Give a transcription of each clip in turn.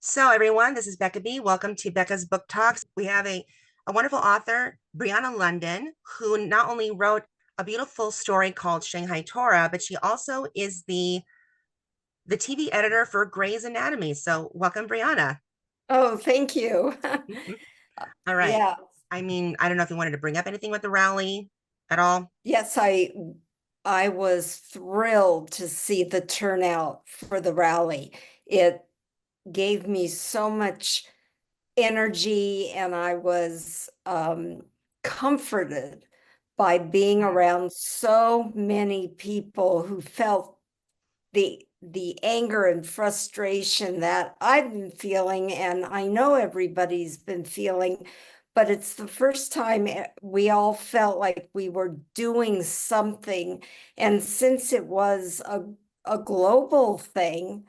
So, everyone, this is Becca B. Welcome to Becca's Book Talks. We have a wonderful author, Briana London, who not only wrote a beautiful story called Shanghai Torah, but she also is the TV editor for Grey's Anatomy. So, welcome, Briana. Oh, thank you. All right. Yeah. I don't know if you wanted to bring up anything with the rally at all. Yes, I was thrilled to see the turnout for the rally. It gave me so much energy, and I was comforted by being around so many people who felt the anger and frustration that I've been feeling, and I know everybody's been feeling, but it's the first time we all felt like we were doing something. And since it was a global thing,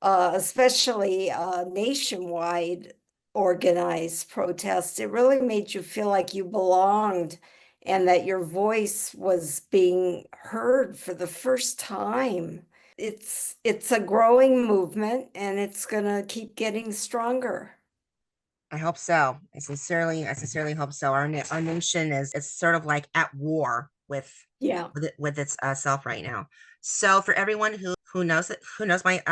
especially nationwide organized protest, it really made you feel like you belonged and that your voice was being heard for the first time. It's a growing movement, and it's gonna keep getting stronger. I hope so. I sincerely hope so. Our nation is sort of like at war Yeah. with itself right now. So for everyone who knows my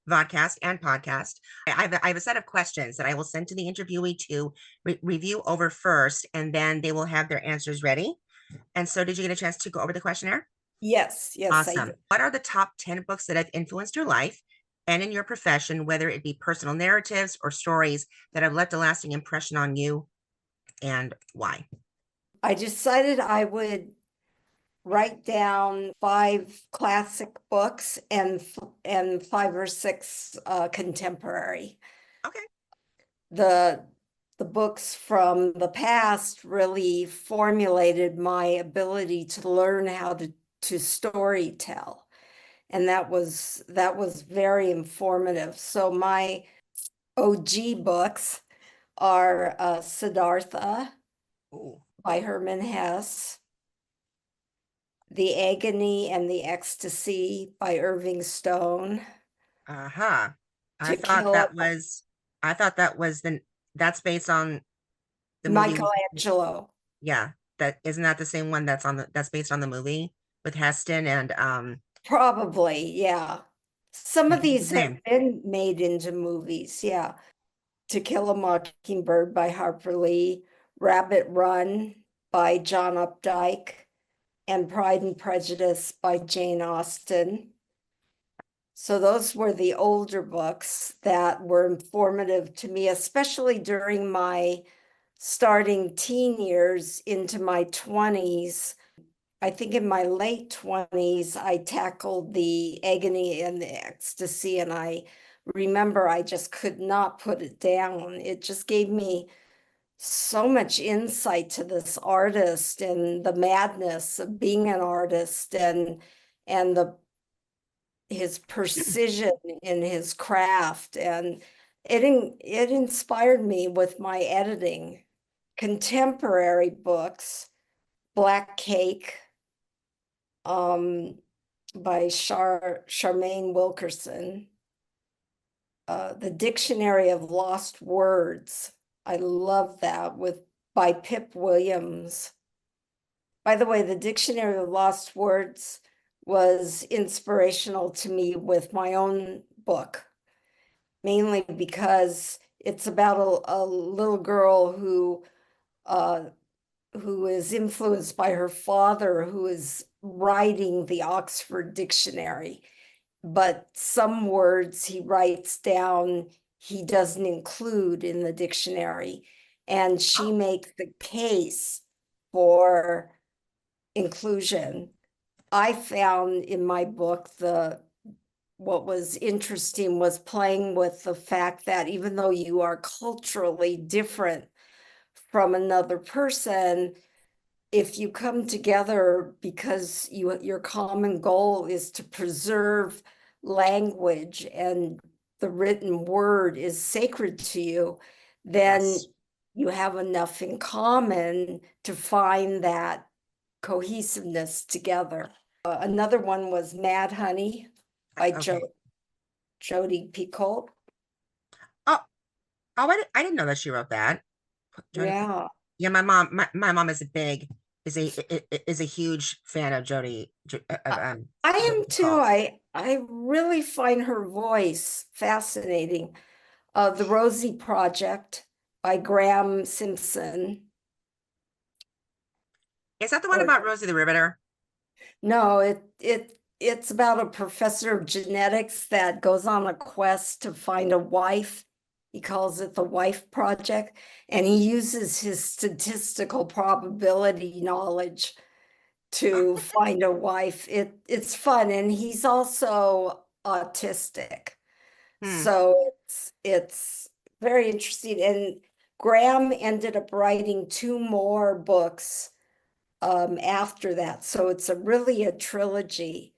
vodcast and podcast, I have a set of questions that I will send to the interviewee to review over first, and then they will have their answers ready. And so, did you get a chance to go over the questionnaire? Yes, I Awesome. did. What are the top 10 books that have influenced your life and in your profession, whether it be personal narratives or stories that have left a lasting impression on you, and why? I decided I would write down 5 classic books and 5 or 6 contemporary. Okay. The the books from the past really formulated my ability to learn how to story tell. And that was very informative. So my OG books are Siddhartha Ooh. by Herman Hesse, The Agony and the Ecstasy by Irving Stone, Uh-huh. I To thought Kill a that was I thought that was that's based on the movie. Michelangelo. Yeah, that isn't that the same one that's based on the movie with Heston and Probably, yeah. Some of what's his these have name? been made into movies, yeah. To Kill a Mockingbird by Harper Lee, Rabbit Run by John Updike, and Pride and Prejudice by Jane Austen. So those were the older books that were informative to me, especially during my starting teen years into my 20s. I think in my late 20s, I tackled the agony and the ecstasy, and I remember I just could not put it down. It just gave me so much insight to this artist and the madness of being an artist, and his precision in his craft. And it inspired me with my editing. Contemporary books, Black Cake, um, by Charmaine Wilkerson, The Dictionary of Lost Words. I love that, with by Pip Williams. By the way, the Dictionary of Lost Words was inspirational to me with my own book, mainly because it's about a little girl uh, who is influenced by her father, who is writing the Oxford Dictionary. But some words he writes down, he doesn't include in the dictionary. And she Oh, makes the case for inclusion. I found in my book what was interesting was playing with the fact that even though you are culturally different from another person, if you come together because your common goal is to preserve language and the written word is sacred to you, then yes. you have enough in common to find that cohesiveness together. Another one was Mad Honey by Okay. Jodi Picoult. Oh, Oh, I didn't know that she wrote that. Jody. Yeah. Yeah, my mom is a big is a huge fan of of I I am Jodi too. Picoult. I really find her voice fascinating. The Rosie Project by Graham Simpson. Is that the one Or about Rosie the Riveter? no, it's about a professor of genetics that goes on a quest to find a wife. He calls it the Wife Project, and he uses his statistical probability knowledge to find a wife. It's fun, and he's also autistic. Hmm. So it's very interesting. And Graham ended up writing two more books after that. So it's really a trilogy.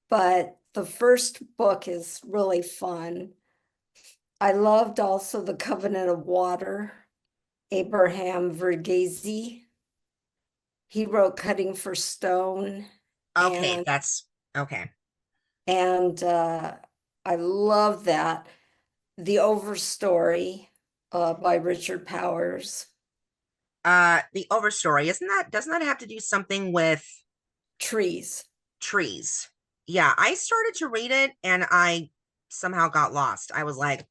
But the first book is really fun. I loved also The Covenant of Water, Abraham Verghese. He wrote Cutting for Stone, Okay, and that's okay. and I love that. The Overstory by Richard Powers. The Overstory, doesn't that have to do something with Trees. trees? Yeah, I started to read it and I somehow got lost. I was like,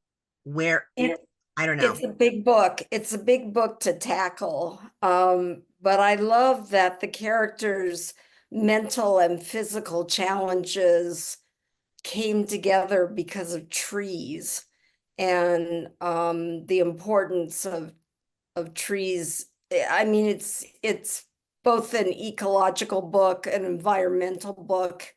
where It, I don't know. it's a big book. It's a big book to tackle. But I love that the characters' mental and physical challenges came together because of trees and the importance of trees. I mean, it's both an ecological book, an environmental book,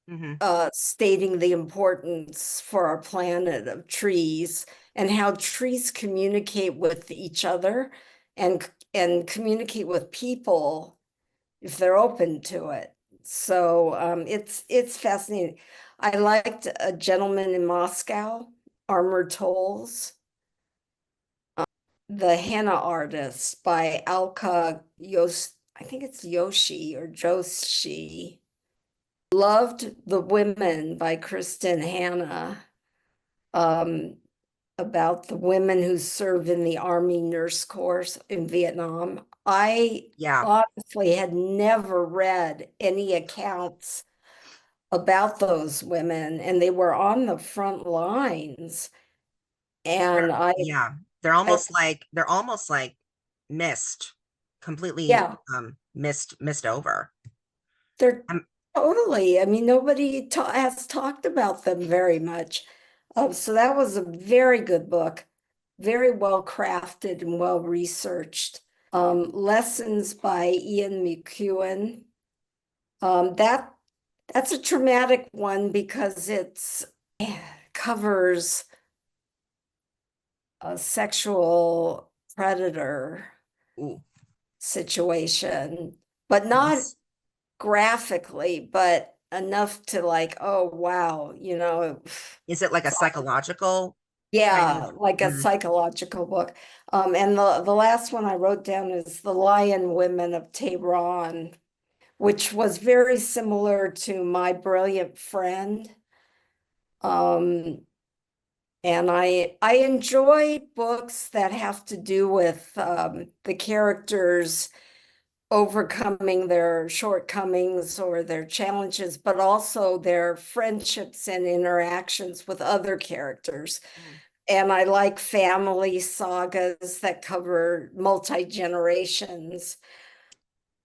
Hmm. stating the importance for our planet of trees and how trees communicate with each other and communicate with people if they're open to it. So it's fascinating. I liked A Gentleman in Moscow, Armored Tolls, The Henna Artist by Alka Yos, I think it's Yoshi or Joshi. Loved The Women by Kristen Hanna, um, about the women who serve in the Army Nurse Corps in Vietnam. I Yeah. honestly had never read any accounts about those women, and they were on the front lines. And Yeah. I They're almost like missed, completely yeah, missed over. they're Um, totally, I mean, nobody has talked about them very much. So that was a very good book, very well crafted and well researched. Lessons by Ian McEwan. That's a traumatic one because covers a sexual predator ooh, situation, but not yes. graphically, but enough to like, oh wow, Is it like a psychological kind yeah, of like a mm, psychological book. And the last one I wrote down is The Lion Women of Tehran, which was very similar to My Brilliant Friend. Um, and I enjoy books that have to do with the characters overcoming their shortcomings or their challenges, but also their friendships and interactions with other characters. mm. And I like family sagas that cover multi-generations.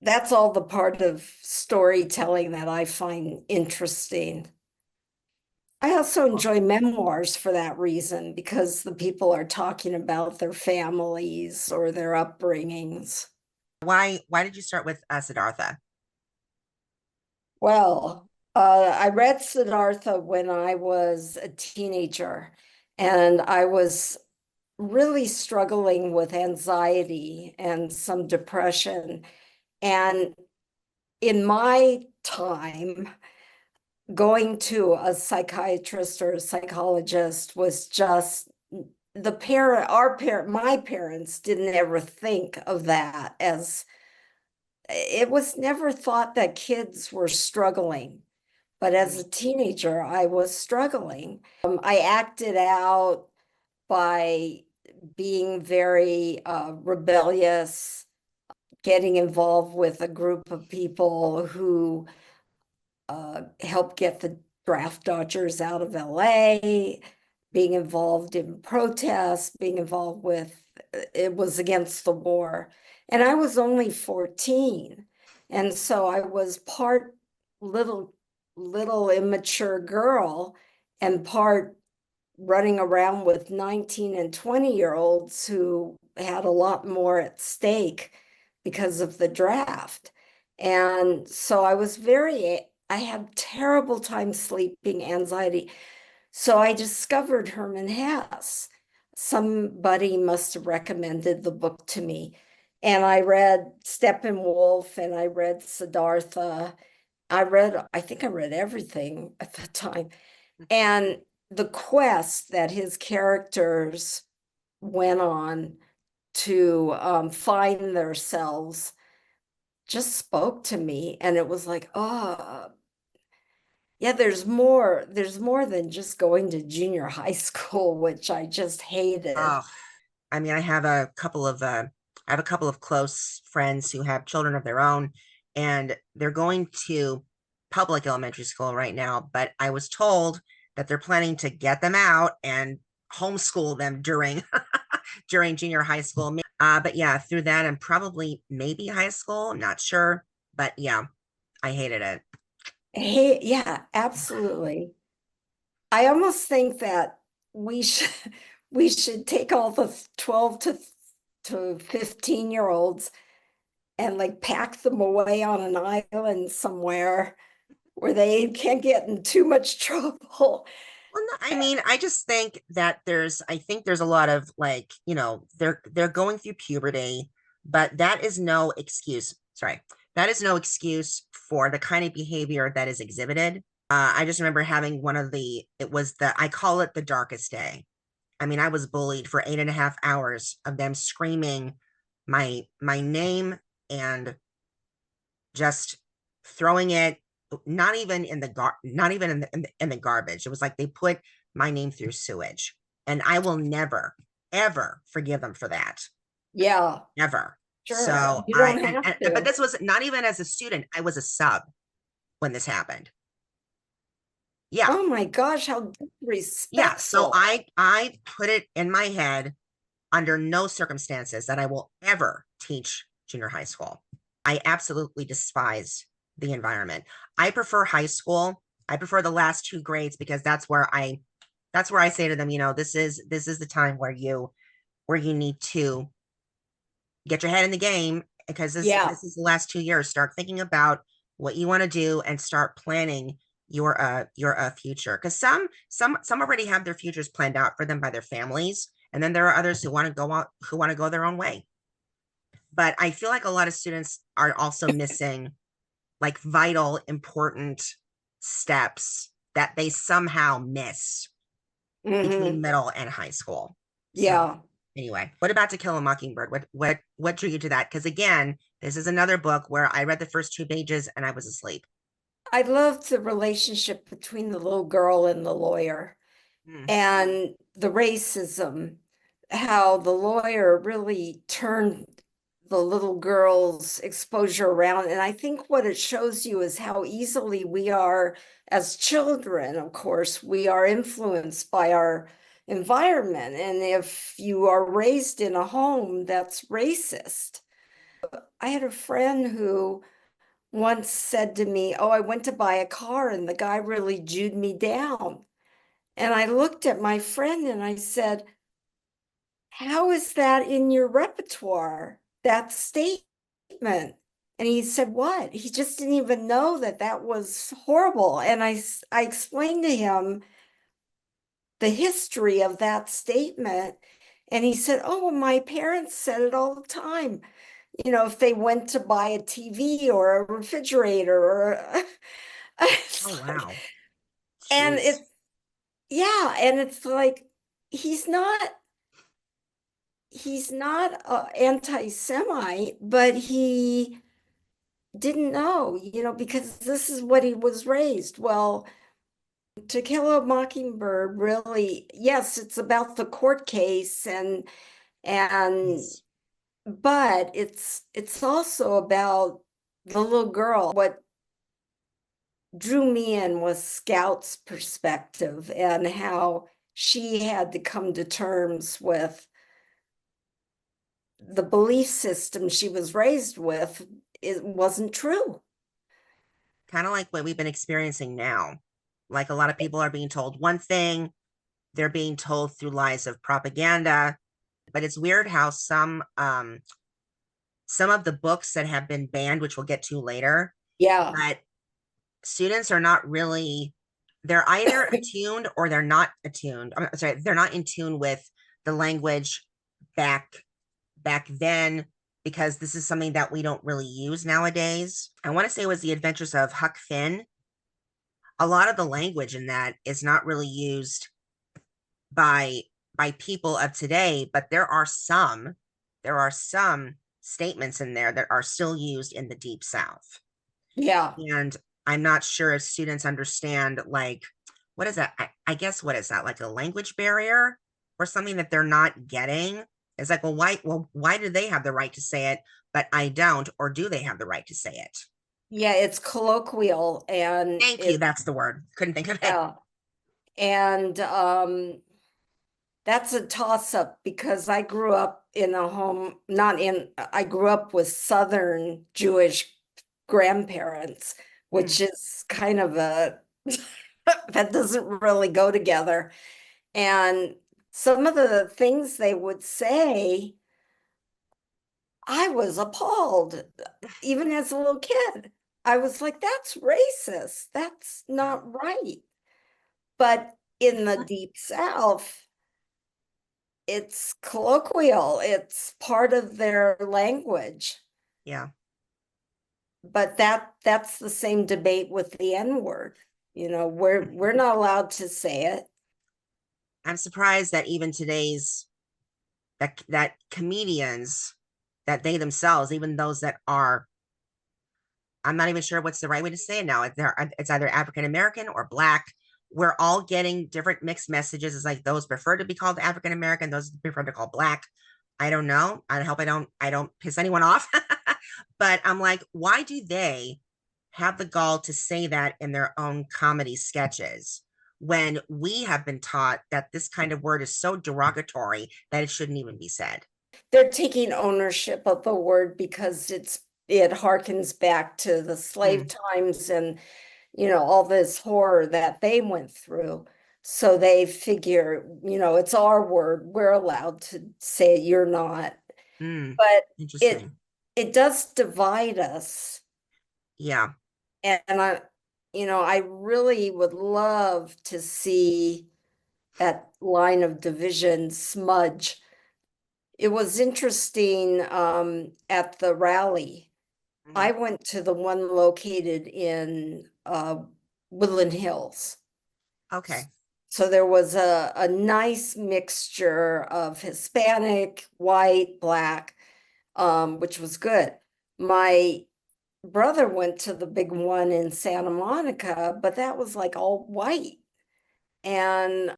That's all the part of storytelling that I find interesting. I also enjoy memoirs for that reason, because the people are talking about their families or their upbringings. Why did you start with Siddhartha? Well, I read Siddhartha when I was a teenager, and I was really struggling with anxiety and some depression. And in my time, going to a psychiatrist or a psychologist was just my parents didn't ever think of that as it was never thought that kids were struggling. But as Mm, a teenager, I was struggling. I acted out by being very rebellious, getting involved with a group of people who helped get the draft dodgers out of LA, being involved in protests, being involved with, it was against the war. And I was only 14. And so I was part little immature girl and part running around with 19 and 20-year-olds who had a lot more at stake because of the draft. And so I had terrible time sleeping, anxiety. So I discovered Herman Hesse. Somebody must have recommended the book to me. And I read Steppenwolf and I read Siddhartha. I think I read everything at the time. And the quest that his characters went on to find themselves just spoke to me. And it was like, oh, yeah, there's more than just going to junior high school, which I just hated. Oh, I mean, I have a couple of close friends who have children of their own, and they're going to public elementary school right now, but I was told that they're planning to get them out and homeschool them during during junior high school. But yeah, through that and probably maybe high school, not sure, but yeah, I hated it. Hey, yeah, absolutely. I almost think that we should we should take all the 12 to 15-year-olds and like pack them away on an island somewhere where they can't get in too much trouble. Well, no, I mean, I just think that I think there's a lot of like, they're going through puberty, but that is no excuse. Sorry, that is no excuse for the kind of behavior that is exhibited. I just remember having I call it the darkest day. I mean, I was bullied for 8.5 hours of them screaming my name and just throwing it not even in the not even in the garbage. It was like they put my name through sewage, and I will never ever forgive them for that. Yeah, Never. sure. So You I don't have but to. this was not even as a student. I was a sub when this happened. Yeah. Oh my gosh, how Yeah. So disrespectful. I put it in my head under no circumstances that I will ever teach junior high school. I absolutely despise the environment. I prefer high school. I prefer the last two grades because that's where I say to them, this is the time where you need to get your head in the game because Yeah. this is the last 2 years. Start thinking about what you want to do and start planning your future. Because some already have their futures planned out for them by their families, and then there are others who want to go their own way. But I feel like a lot of students are also missing like vital, important steps that they somehow miss between Hmm. middle and high school. So Yeah. anyway, what about To Kill a Mockingbird? What drew you to that? Because again, this is another book where I read the first 2 pages and I was asleep. I loved the relationship between the little girl and the lawyer Mm. and the racism, how the lawyer really turned the little girl's exposure around. And I think what it shows you is how easily we are, as children, of course, we are influenced by our environment. And if you are raised in a home that's racist, I had a friend who once said to me, oh, I went to buy a car and the guy really Jewed me down. And I looked at my friend and I said, how is that in your repertoire, that statement? And he said, what? He just didn't even know that that was horrible. And I explained to him the history of that statement. And he said, oh, well, my parents said it all the time. You know, if they went to buy a TV or a refrigerator or Oh it's like, wow. and Jeez. yeah, and it's like he's not anti-Semite, but he didn't know, because this is what he was raised. Well, To Kill a Mockingbird, really, yes, it's about the court case and Yes. but it's also about the little girl. What drew me in was Scout's perspective and how she had to come to terms with the belief system she was raised with. It wasn't true. Kind of like what we've been experiencing now. Like a lot of people are being told one thing, they're being told through lies of propaganda. But it's weird how some of the books that have been banned, which we'll get to later, Yeah, that students are not really, they're either attuned or they're not attuned. I'm sorry, they're not in tune with the language back then, because this is something that we don't really use nowadays. I want to say it was The Adventures of Huck Finn. A lot of the language in that is not really used by people of today, but there are some statements in there that are still used in the Deep South. yeah. And I'm not sure if students understand, like, what is that? I guess, what is that, like a language barrier or something that they're not getting? It's like, why do they have the right to say it, but I don't? Or do they have the right to say it? Yeah, it's colloquial and Thank you. it That's the word. Couldn't think of it. yeah. And that's a toss up because I grew up in a home, not in, I grew up with Southern Jewish grandparents, Hmm. which is kind of a, that doesn't really go together. And some of the things they would say, I was appalled, even as a little kid. I was like, that's racist. That's Wow. not right. But in the Deep South, it's colloquial, it's part of their language. Yeah. But that's the same debate with the N word. You know, we're not allowed to say it. I'm surprised that even today's that comedians, that they themselves, even those that are, I'm not even sure what's the right way to say it now. It's either African American or Black. We're all getting different mixed messages. It's like those prefer to be called African American, those prefer to call Black. I don't know. I hope I don't piss anyone off. But I'm like, why do they have the gall to say that in their own comedy sketches when we have been taught that this kind of word is so derogatory that it shouldn't even be said? They're taking ownership of the word because it harkens back to the slave Mm, times and all this horror that they went through. So they figure, it's our word. We're allowed to say it, you're not. mm, But it interesting. it does divide us. Yeah. And I really would love to see that line of division smudge. It was interesting at the rally. I Mhm. went to the one located in Woodland Hills. Okay. So there was a nice mixture of Hispanic, white, black, which was good. My brother went to the big one in Santa Monica, but that was like all white. And,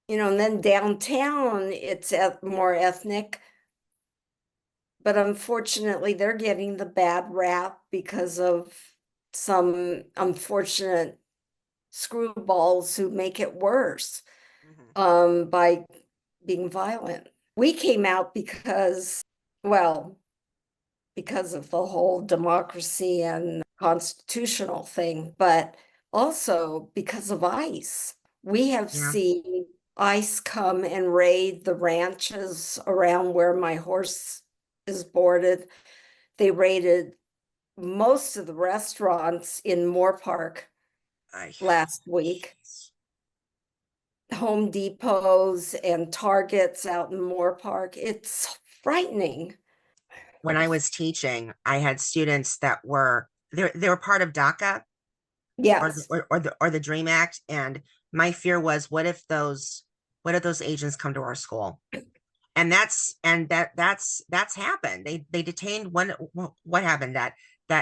and then downtown, it's more ethnic. But unfortunately, they're getting the bad rap because of some unfortunate screwballs who make it worse Mhm. by being violent. We came out because, well, because of the whole democracy and constitutional thing, but also because of ICE. We have Yeah. seen ICE come and raid the ranches around where my horse is boarded. They raided most of the restaurants in Moore Park I, last week. Home Depots and Targets out in Moore Park. It's frightening. when I was teaching, I had students that they were part of DACA, Yes. or the Dream Act, and my fear was, what if those agents come to our school? And that's happened. They detained one. What happened? That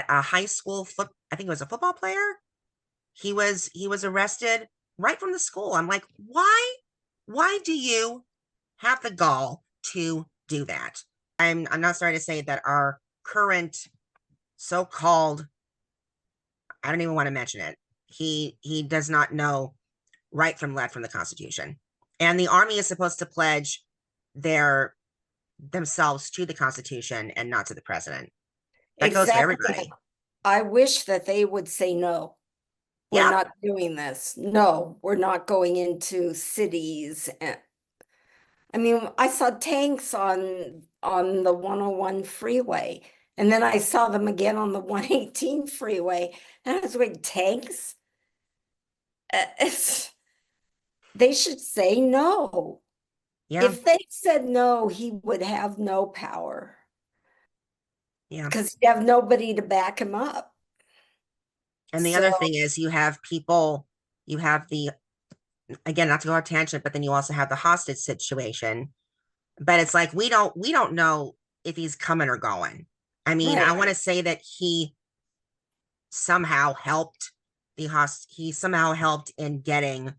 high school foot, I think it was a football player. He was arrested right from the school. I'm like, why do you have the gall to do that? I'm not sorry to say that our current so-called, I don't even want to mention it. He does not know right from left from the Constitution. And the army is supposed to pledge their themselves to the Constitution and not to the president. That goes for Exactly. everybody. I wish that they would say no. We're Yeah. not doing this. No, we're not going into cities. I mean, I saw tanks on the 101 freeway, and then I saw them again on the 118 freeway. And I was like, tanks? It's, they should say no. Yeah. If they said no, he would have no power Yeah. because he'd have nobody to back him up. And the So, other thing is you have people, you have the, again, not to go on a tangent, but then you also have the hostage situation. But it's like we don't know if he's coming or going. I mean, I right, want to say that he somehow helped he somehow helped in getting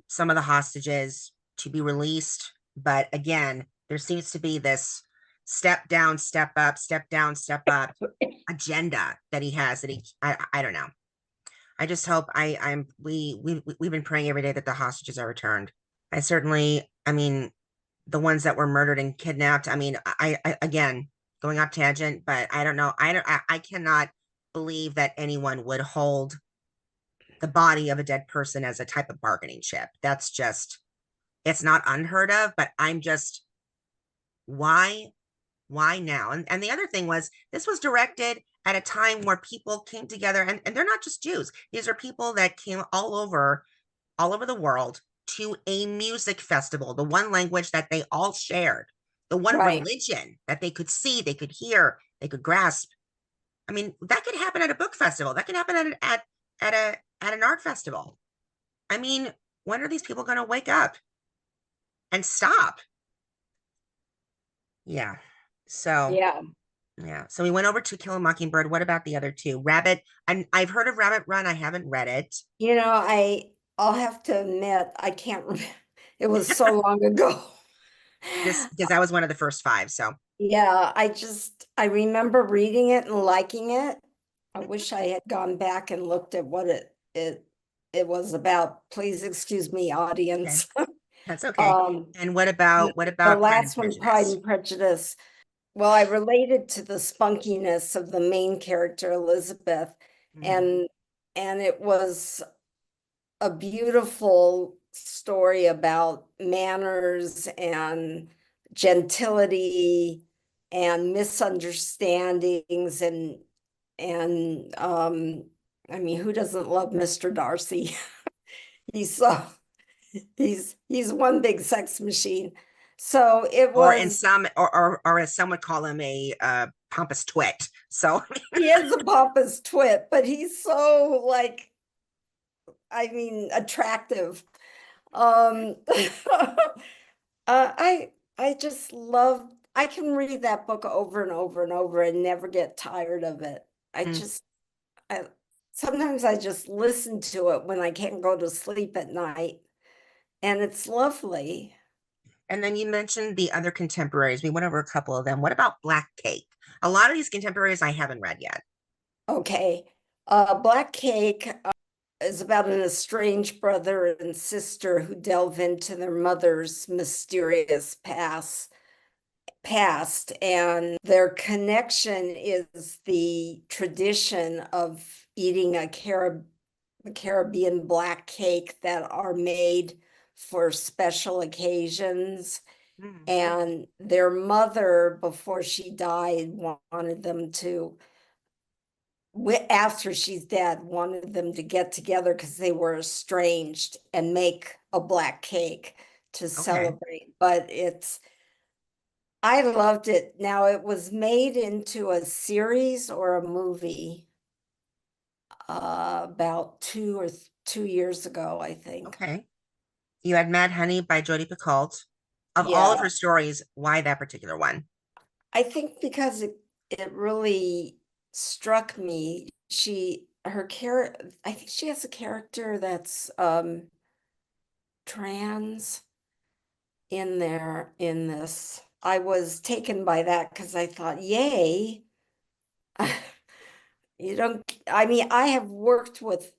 some of the hostages to be released. But again, there seems to be this step down, step up, step down, step up agenda that he has that I don't know. I just hope we've been praying every day that the hostages are returned. I certainly, I mean, the ones that were murdered and kidnapped. I mean, I again going off tangent, but I don't know. I cannot believe that anyone would hold the body of a dead person as a type of bargaining chip. That's just, it's not unheard of, but I'm just, why now? And the other thing was, this was directed at a time where people came together, and they're not just Jews. These are people that came all over the world to a music festival, the one language that they all shared, the one right. religion that they could see, they could hear, they could grasp. I mean, that could happen at a book festival. That could happen at an art festival. I mean, when are these people going to wake up and stop? Yeah. So, Yeah. yeah. So we went over To Kill a Mockingbird. What about the other two? Rabbit. And I've heard of Rabbit Run. I haven't read it. I'll have to admit, I can't remember. It was so long ago. This because I was one of the first five. So Yeah, I remember reading it and liking it. I wish I had gone back and looked at what it was about. Please excuse me, okay, audience. that's okay. Um, And what the about Pride and last one, Pride Prejudice? and Prejudice. Well, I related to the spunkiness of the main character, Elizabeth, Mhm. and it was a beautiful story about manners and gentility and misunderstandings and I mean, who doesn't love Mr. Darcy? He's so he's one big sex machine. So it Or in was some, or as some would call him, a pompous twit. So he is a pompous twit, but he's so like I mean attractive. Um I just love I can read that book over and over and over and never get tired of it. I mm. just I sometimes I just listen to it when I can't go to sleep at night and it's lovely. And then you mentioned the other contemporaries. We went over a couple of them. What about Black Cake? A lot of these contemporaries I haven't read yet. Okay. Black Cake is about an estranged brother and sister who delve into their mother's mysterious past, and their connection is the tradition of eating a Caribbean black cake that are made for special occasions. Mm. And their mother, before she died, wanted them to, after she's dead, wanted them to get together because they were estranged and make a black cake to Okay. celebrate. But I loved it. Now it was made into a series or a movie about 2 years ago, I think. Okay. You had Mad Honey by Jodi Picoult. Of all of Yeah, her stories, why that particular one? I think because it really struck me. her character, I think she has a character that's trans in there in this. I was taken by that because I thought, yay. You don't, I mean, I have worked with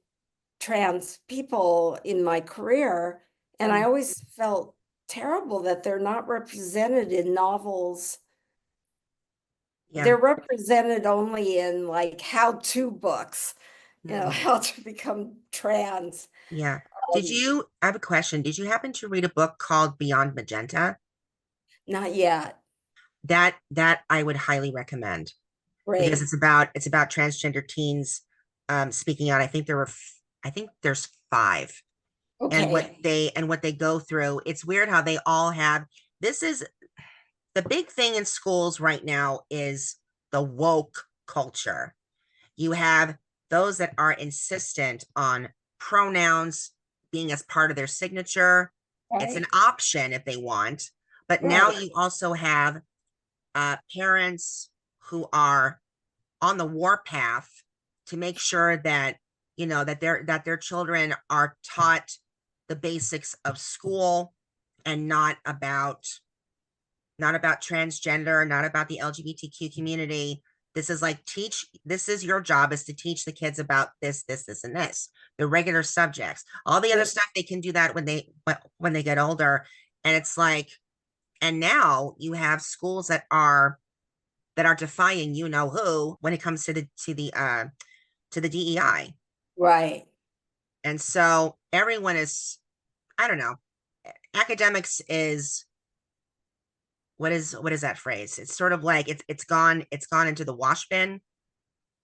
trans people in my career, and I Mm. always felt terrible that they're not represented in novels. Yeah. They're represented only in like how-to books, Mm. how to become trans. Yeah. Um, I have a question. Did you happen to read a book called Beyond Magenta? Not yet. That I would highly recommend because Great. it's about transgender teens speaking out. I think there's five. And Okay. what they go through. It's weird how they all have this is the big thing in schools right now is the woke culture. You have those that are insistent on pronouns being as part of their signature. It's an Right. option if they want. But now Right. you also have parents who are on the warpath to make sure that that their children are taught the basics of school and not about transgender, not about the LGBTQ community. This is your job is to teach the kids about this, and this, the regular subjects. All the other It- stuff they can do that when they get older. And it's like, and now you have schools that are defying you know who when it comes to the DEI. right. And so everyone is, I don't know, academics is what is that phrase? It's sort of like it's gone into the wash bin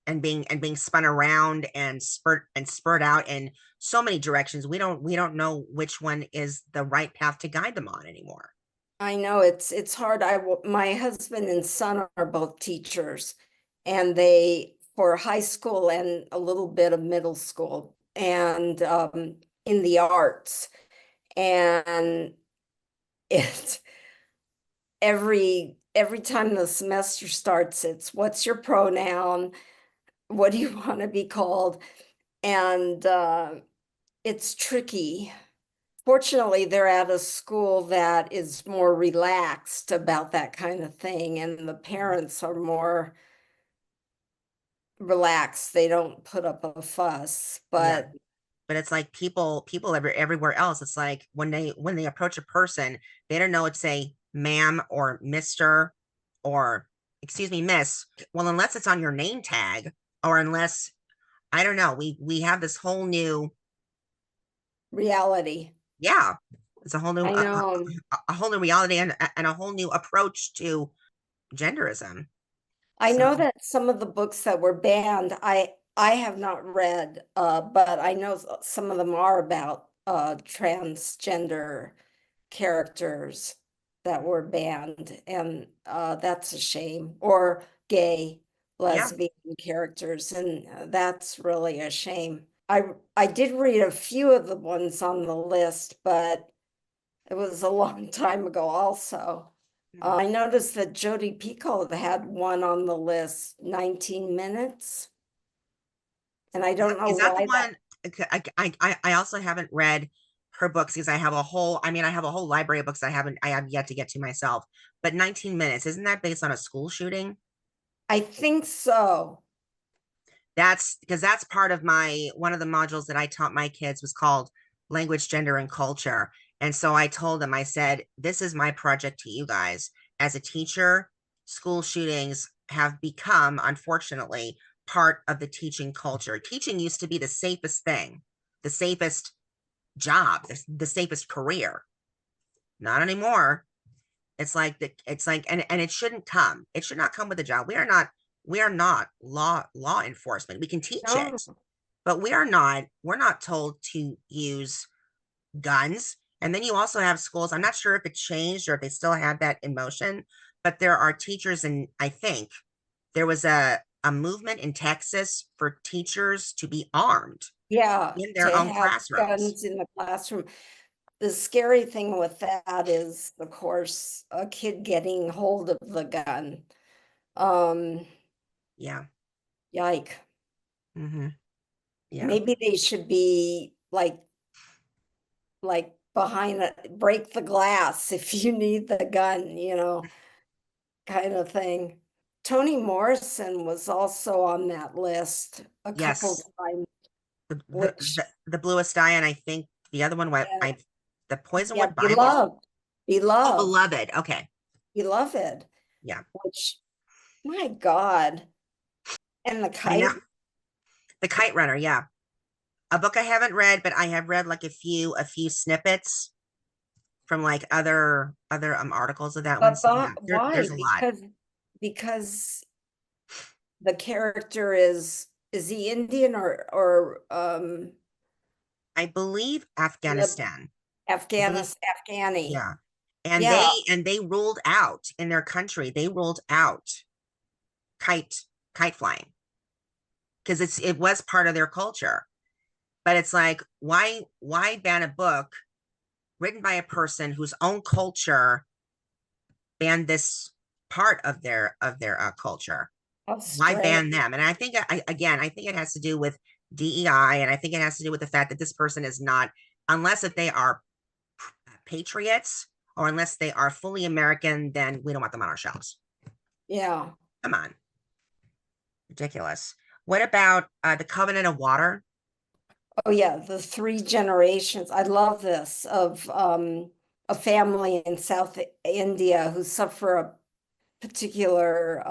and being spun around and spurred out in so many directions. We don't know which one is the right path to guide them on anymore. I know it's hard. My husband and son are both teachers, and they for high school and a little bit of middle school, and in the arts. And it's every time the semester starts, it's what's your pronoun? What do you want to be called? And it's tricky. Fortunately, they're at a school that is more relaxed about that kind of thing, and the parents are more relaxed. They don't put up a fuss, Yeah. but But it's like people everywhere else. It's like when they approach a person, they don't know it's a ma'am or mister or excuse me, miss. Well, unless it's on your name tag or unless I don't know, we have this whole new reality. yeah, it's a whole new I know. a whole new reality and a whole new approach to genderism. I So know that some of the books that were banned, I have not read, but I know some of them are about transgender characters that were banned, and that's a shame. Or gay, yeah, lesbian characters, and that's really a shame. I did read a few of the ones on the list, but it was a long time ago also. I noticed that Jodi Picoult had one on the list, 19 minutes, and I don't know is that the why that. one? I also haven't read her books because I have a whole library of books I have yet to get to myself. But 19 minutes, isn't that based on a school shooting? I think so. That's because that's part of my one of the modules that I taught my kids was called language, gender, and culture. And so I told them, I said, this is my project to you guys. As a teacher, school shootings have become, unfortunately, part of the teaching culture. Teaching used to be the safest thing, the safest job, the safest career. Not anymore. And it shouldn't come. It should not come with a job. We are not law enforcement. We can teach No, it, but we're not told to use guns. And then you also have schools. I'm not sure if it changed or if they still have that in motion, but there are teachers, and I think there was a movement in Texas for teachers to be armed yeah, in to their own have classrooms. guns in the classroom. The scary thing with that is, of course, a kid getting hold of the gun. Um, Yeah. Yike. Hmm. Yeah. Maybe they should be like behind break the glass if you need the gun, kind of thing. Toni Morrison was also on that list a couple Yes. times, The, the, which, the, the bluest eye, and I think the other one, what yeah, I, the yeah, Poisonwood Bible. beloved, Oh, beloved, beloved. Okay. beloved, Yeah. which, my God, and the I know. kite. The Kite Runner. Yeah. A book I haven't read, but I have read like a few snippets from like other articles of that one. But So yeah, why? there's a lot. Because the character is he Indian or I believe Lib Afghanistan. I believe, Afghani. yeah. And they Yeah, and they ruled out in their country, they ruled out kite kite flying because it was part of their culture. But it's like, why ban a book written by a person whose own culture banned this part of their culture? how Why strange. ban them? And I think, again, I think it has to do with DEI, and I think it has to do with the fact that this person is not, unless if they are patriots or unless they are fully American, then we don't want them on our shelves. Yeah. Come on, ridiculous. What about the Covenant of Water? Oh, yeah, the three generations. I love this of a family in South India who suffer a particular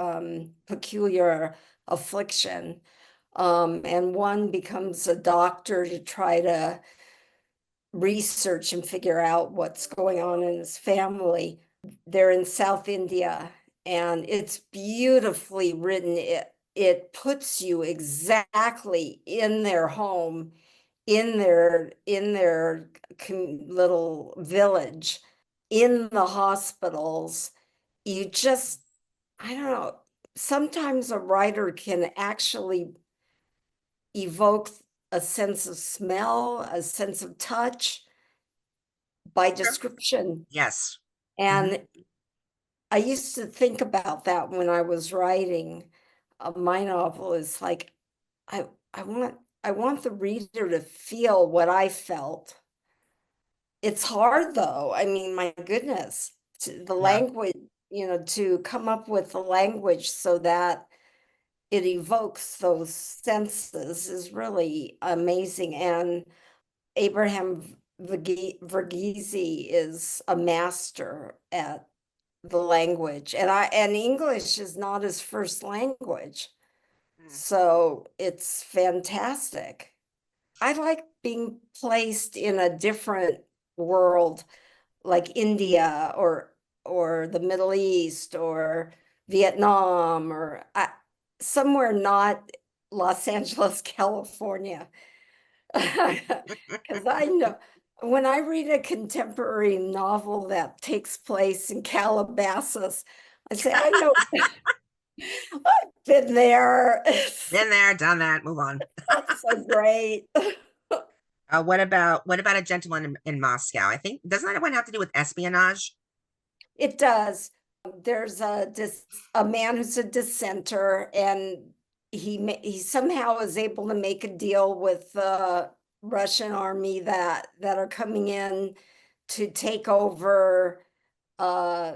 peculiar affliction. And one becomes a doctor to try to research and figure out what's going on in his family. They're in South India and it's beautifully written. It puts you exactly in their home, in their little village, in the hospitals. You just, I don't know, sometimes a writer can actually evoke a sense of smell, a sense of touch by Sure. description. Yes. Mhm. And I used to think about that when I was writing my novel is like, I, I want, I want the reader to feel what I felt. It's hard though. I mean, my goodness, the Yeah. language, to come up with the language so that it evokes those senses is really amazing. And Abraham Verghese is a master at the language, and English is not his first language, Mm. so it's fantastic. I like being placed in a different world, like India or the Middle East or Vietnam or somewhere not Los Angeles, California. Because I know when I read a contemporary novel that takes place in Calabasas, I say, I know I've been there. Been there, done that. Move on. That's so great. What about a gentleman in Moscow? I think, doesn't that one have to do with espionage? It does. There's a man who's a dissenter, and he somehow is able to make a deal with the Russian army that are coming in to take over uh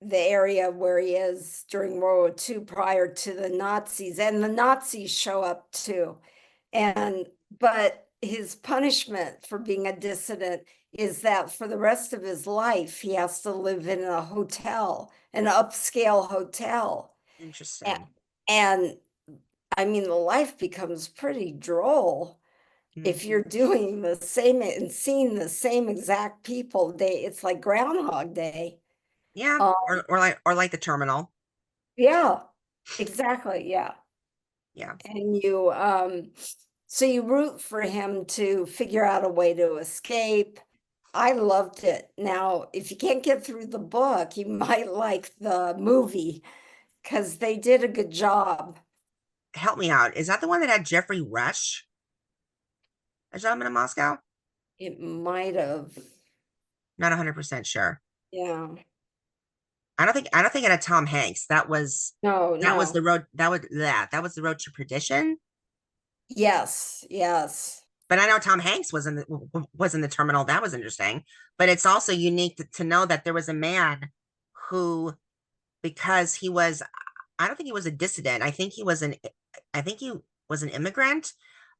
the area where he is during World War II prior to the Nazis, and the Nazis show up too. And but his punishment for being a dissident is that for the rest of his life he has to live in a hotel, an upscale hotel. And, Interesting. and I mean, the life becomes pretty droll Mm. if you're doing the same and seeing the same exact people day. It's like Groundhog Day. Yeah, Um, or like the terminal. yeah, exactly. Yeah. Yeah. And so you root for him to figure out a way to escape. I loved it. Now, if you can't get through the book, you might like the movie because they did a good job. Help me out. Is that the one that had Jeffrey Rush, a gentleman in Moscow? It might have, Not 100% sure. yeah. I don't think it had Tom Hanks. That was No, that was no. the road that was the road to perdition. Yes, yes. But I know Tom Hanks was in the terminal. That was interesting. But it's also unique to know that there was a man who, because he was, I don't think he was a dissident. I think he was an immigrant,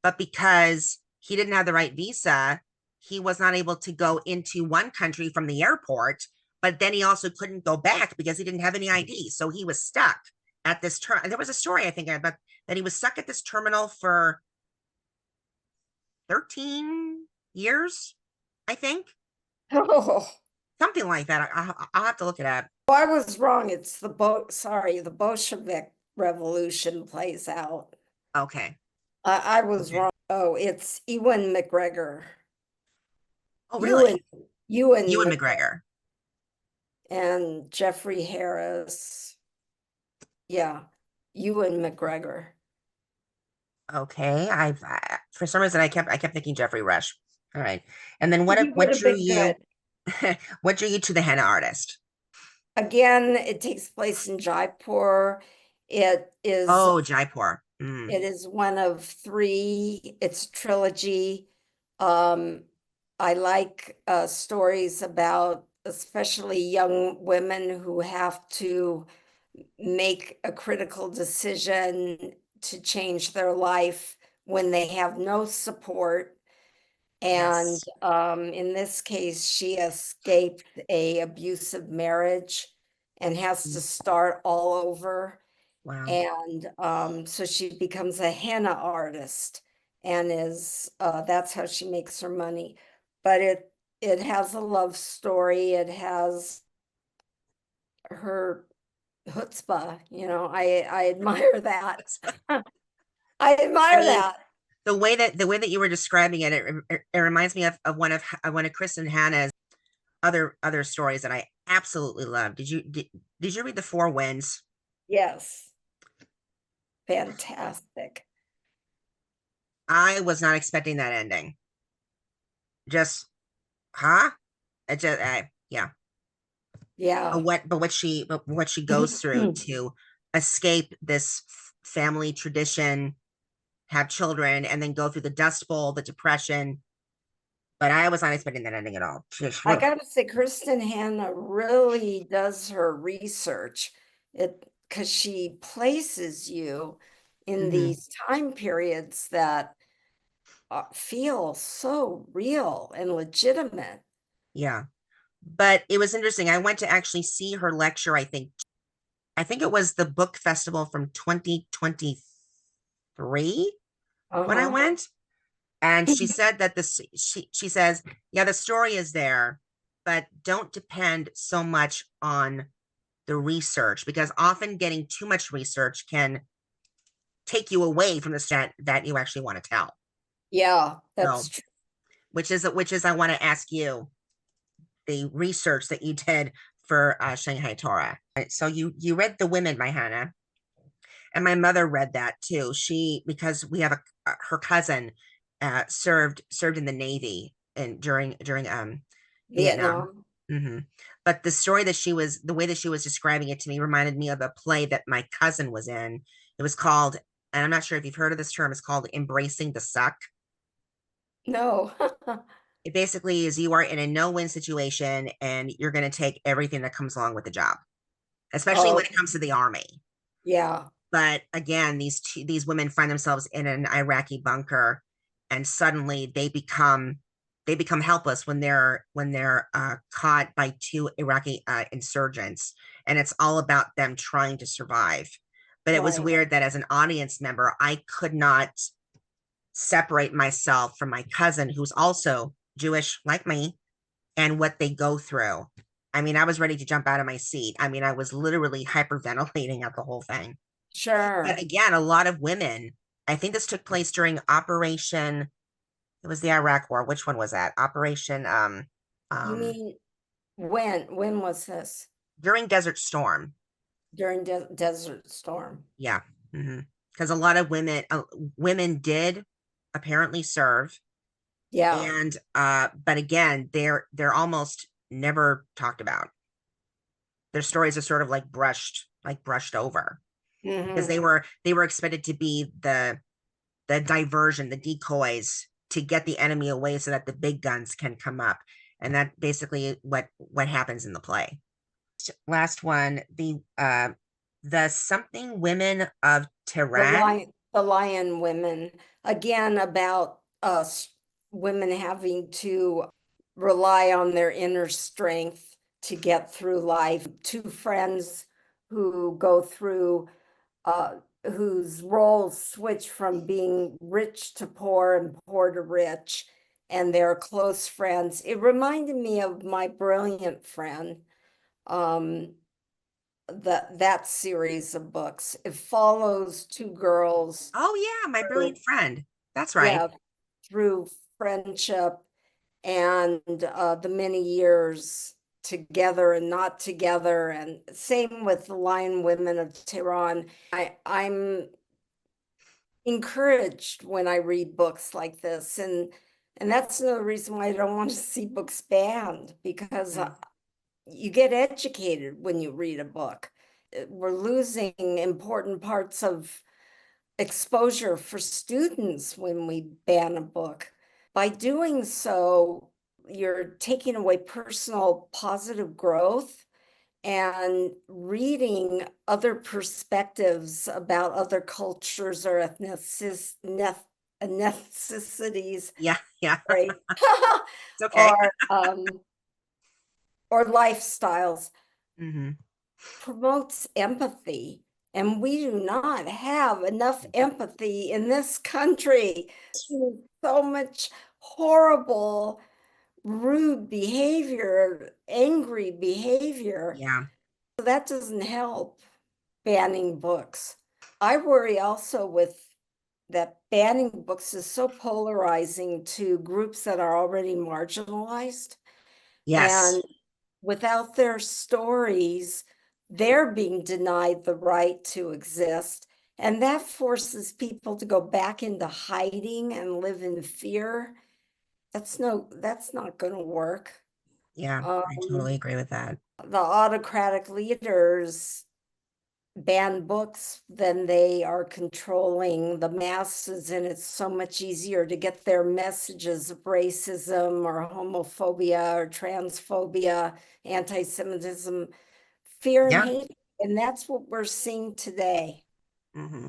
but because he didn't have the right visa, he was not able to go into one country from the airport. But then he also couldn't go back because he didn't have any ID. So he was stuck at this term. There was a story I think about that he was stuck at this terminal for 13 years, I think. Oh, Something like that. I'll have to look it up. I was wrong. It's the Bolshevik Revolution plays out. Okay. I was Okay. wrong. Oh, it's Ewan McGregor. Oh, Ewan, really? Ewan Ewan Mc- McGregor. and Jeffrey Harris. Yeah, Ewan McGregor. Okay. For some reason I kept thinking Jeffrey Rush. All right. And then He would what have drew been you good. what drew you to the henna artist? Again, it takes place in Jaipur. It is Oh, Jaipur. Mm, it is one of three. It's a trilogy. Um, I like stories about especially young women who have to make a critical decision to change their life when they have no support. And yes. in this case, she escaped a abusive marriage and has to Mm, start all over. wow. And so she becomes a henna artist and is that's how she makes her money. But it has a love story. It has her chutzpah, I admire that. I I admire mean, that. the way that you were describing it, it reminds me of one of Chris and Hannah's other stories that I absolutely love. Did you read The Four Winds? Yes, fantastic. I was not expecting that ending. Just, huh? It just, yeah. Yeah. But what she goes through to escape this family tradition, have children, and then go through the Dust Bowl, the depression. But I was not expecting that ending at all. I gotta say, Kristen Hanna really does her research. Because she places you in Mhm. these time periods that feel so real and legitimate. Yeah. But it was interesting. I went to actually see her lecture, I think it was the book festival from 2023 when I Uh-huh. went. And she said that she says, yeah, the story is there, but don't depend so much on the research because often getting too much research can take you away from the set that you actually want to tell. Yeah, that's So, true. which is I want to ask you the research that you did for Shanghai Torah. So you read The Women by Hannah, and my mother read that too. She because we have her cousin served in the Navy and during Vietnam. Vietnam. Hmm. But the way that she was describing it to me reminded me of a play that my cousin was in. It was called, and I'm not sure if you've heard of this term, it's called Embracing the Suck. No. It basically is you are in a no-win situation and you're going to take everything that comes along with the job, especially Oh, when it comes to the army. yeah. But again, these women find themselves in an Iraqi bunker, and suddenly they become helpless when they're caught by two Iraqi insurgents, and it's all about them trying to survive. But it was Right. weird that as an audience member, I could not separate myself from my cousin, who's also Jewish like me, and what they go through. I mean, I was ready to jump out of my seat. I mean, I was literally hyperventilating at the whole thing. But Sure. again, a lot of women, I think this took place during Operation, it was the Iraq War. Which one was that? Operation You um mean when was this? during Desert Storm. During Desert Storm? Yeah. Hmm. Because a lot of women did apparently serve, Yeah. and but again, they're almost never talked about. Their stories are sort of like brushed over because Hmm. they were expected to be the diversion, the decoys to get the enemy away so that the big guns can come up. And that basically what happens in the play. Last one, the something women of Tehran. The Lion Women, again about us women having to rely on their inner strength to get through life. Two friends who go through, whose roles switch from being rich to poor and poor to rich, and they're close friends. It reminded me of My Brilliant Friend. That series of books. It follows two girls, Oh yeah, My Brilliant Friend. That's right. yeah, through friendship and the many years together and not together. And same with the Lion Women of Tehran. I'm encouraged when I read books like this, and that's another reason why I don't want to see books banned, because you get educated when you read a book. We're losing important parts of exposure for students when we ban a book. By doing so, you're taking away personal positive growth and reading other perspectives about other cultures or ethnicities, Yeah, yeah. right? It's okay. or or lifestyles. Mm-hmm. Promotes empathy, and we do not have enough empathy in this country. So much horrible, rude behavior, angry behavior. Yeah. So that doesn't help banning books. I worry also with that banning books is so polarizing to groups that are already marginalized. Yes. And without their stories, they're being denied the right to exist. And that forces people to go back into hiding and live in fear. That's not going to work. Yeah, I totally Um, agree with that. the autocratic leaders ban books, then they are controlling the masses, and it's so much easier to get their messages of racism or homophobia or transphobia, anti-Semitism, fear and Yeah. hate. And that's what we're seeing today. Mm-hmm.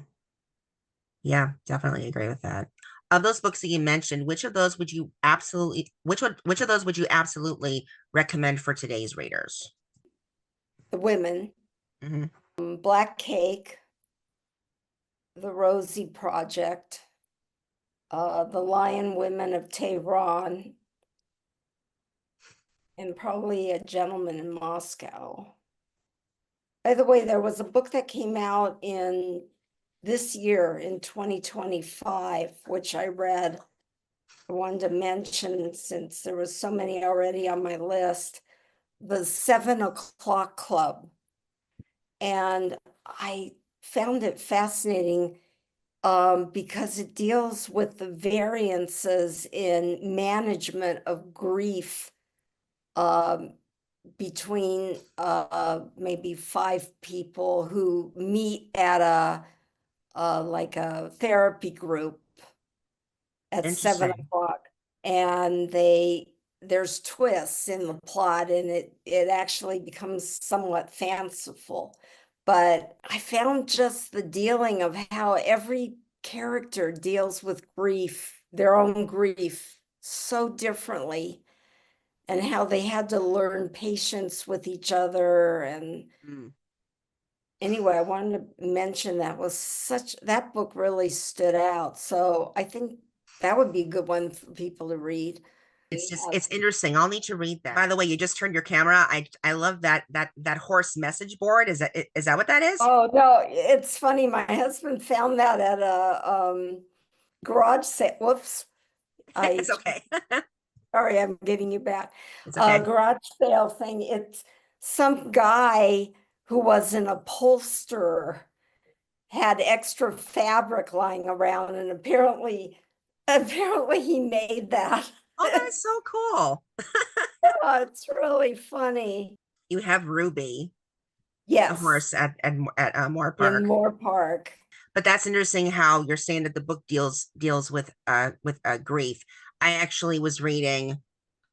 Yeah, definitely agree with that. Of those books that you mentioned, which of those would you absolutely recommend for today's readers? The women, Hmm. Black Cake, The Rosie Project, The Lion Women of Tehran, and probably A Gentleman in Moscow. By the way, there was a book that came out in this year in 2025, which I read. I wanted to mention, since there was so many already on my list, The 7 O'Clock Club. And I found it fascinating because it deals with the variances in management of grief um, between maybe 5 people who meet at like a therapy group at 7 Interesting. o'clock, and there's twists in the plot, and it actually becomes somewhat fanciful. But I found just the dealing of how every character deals with grief, their own grief, so differently, and how they had to learn patience with each other. And Mm. anyway, I wanted to mention that book really stood out. So I think that would be a good one for people to read. It's interesting. I'll need to read that. By the way, you just turned your camera. I love that horse message board. Is that what that is? Oh, no, it's funny. My husband found that at a garage sale. Whoops. It's I okay. Sorry, I'm getting you back. It's okay. Garage sale thing. It's some guy who was an upholsterer had extra fabric lying around, and apparently he made that. Oh, that is so cool. Oh, it's really funny. You have Ruby, the Yes, horse at Moore in Park. Moore Park. But that's interesting how you're saying that the book deals with grief. I actually was reading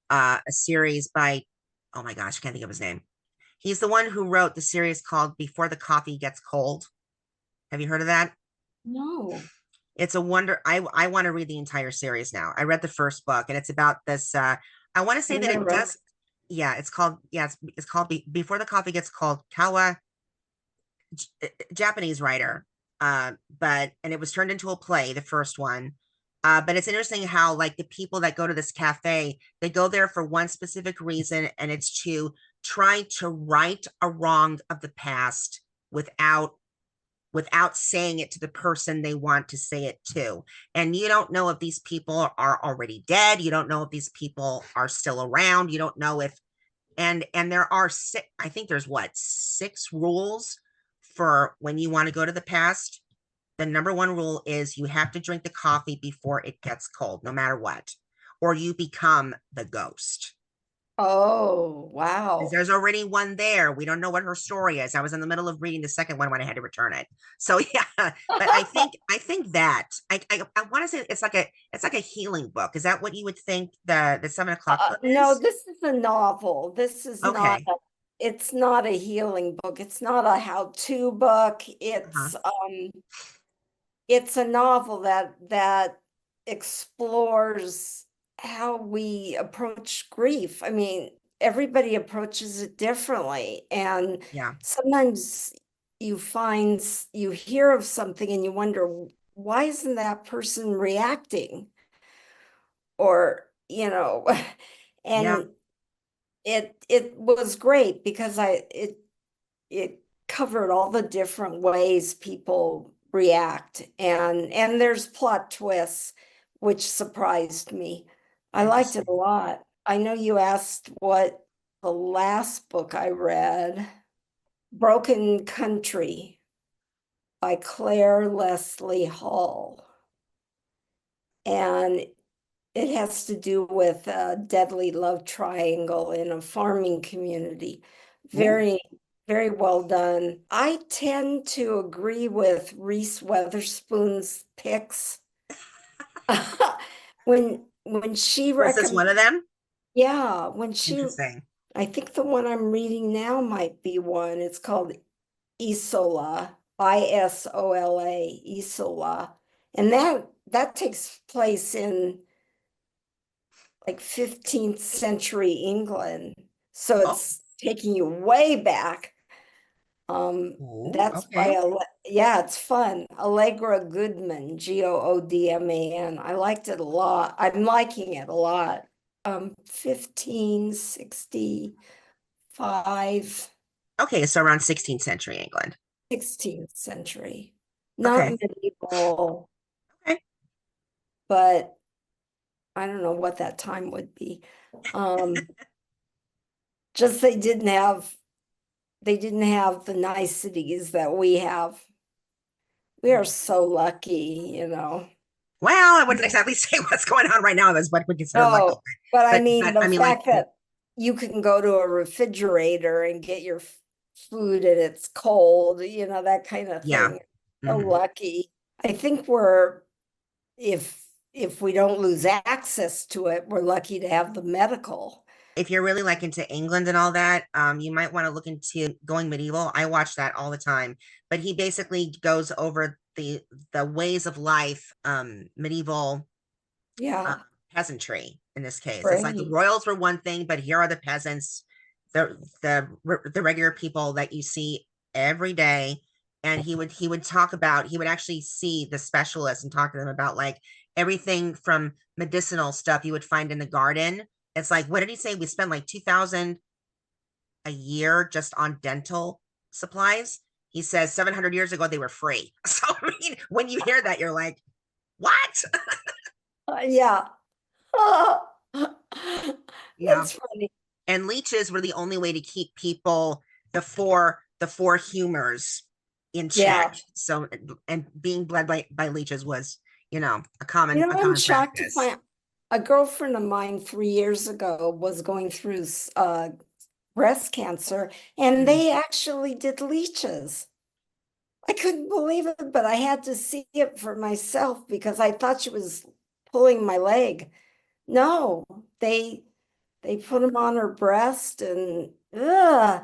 a series by, oh my gosh, I can't think of his name. He's the one who wrote the series called Before the Coffee Gets Cold. Have you heard of that? No. It's a wonder. I want to read the entire series now. I read the first book, and it's about this. I want to say I'm that gonna it write. does. Yeah, it's called. Yeah, it's called Before the Coffee Gets Cold. Kawa, Japanese writer. But and it was turned into a play, the first one. But it's interesting how like the people that go to this cafe, they go there for one specific reason, and it's to try to right a wrong of the past without saying it to the person they want to say it to. And you don't know if these people are already dead. You don't know if these people are still around. You don't know if and there are six, I think there's what, six rules for when you want to go to the past. The number one rule is you have to drink the coffee before it gets cold, no matter what, or you become the ghost. Oh, wow. There's already one there. We don't know what her story is. I was in the middle of reading the second one when I had to return it. So yeah, but I think that I want to say it's like a healing book. Is that what you would think the 7 o'clock club No, is? this is a novel. This is not Okay. it's not a healing book. It's not a how-to book. Uh-huh. It's a novel that explores how we approach grief. I mean, everybody approaches it differently, and Yeah. sometimes you hear of something and you wonder, why isn't that person reacting? Or, Yeah. and it was great because it covered all the different ways people react, and there's plot twists which surprised me. I liked it a Interesting. lot. I know you asked what the last book I read, Broken Country by Claire Leslie Hall. And it has to do with a deadly love triangle in a farming community. Ooh. Very, very well done. I tend to agree with Reese Witherspoon's picks. When she Was this one recommended, of them? yeah, Interesting. I think the one I'm reading now might be one. It's called Isola, Isola, Isola. And that takes place in like 15th century England. So Oh, it's taking you way back. ooh, That's okay. yeah, it's fun. Allegra Goodman, Goodman. I liked it a lot. I'm liking it a lot. 1565, Okay, so around 16th century England. 16th century. Not Okay. medieval, Okay. but I don't know what that time would be. Um, just they didn't have the niceties that we have. We are so lucky. Well, I wouldn't exactly say what's going on right now is what we consider lucky, No, but I but mean, but the I mean like fact that you can go to a refrigerator and get your food and it's cold, that kind of yeah. thing. So Mhm. lucky. I think if if we don't lose access to it, we're lucky to have the medical. If you're really like into England and all that, you might want to look into Going Medieval. I watch that all the time, but he basically goes over the ways of life, medieval uh, Yeah, peasantry in this case. It's like the great. royals were one thing, but here are the peasants, the regular people that you see every day. And he would actually see the specialists and talk to them about like everything from medicinal stuff you would find in the garden. It's like, what did he say? We spend like 2,000 a year just on dental supplies. He says 700 years ago they were free. So I mean, when you hear that, you're like, what? Yeah. Yeah. That's funny. And leeches were the only way to keep people the four humors in check. Yeah. So and being bled by leeches was, a common a I'm common shocked to practice. find a girlfriend of mine 3 years ago was going through breast cancer, and Mm. they actually did leeches. I couldn't believe it, but I had to see it for myself because I thought she was pulling my leg. No, they put them on her breast and Well,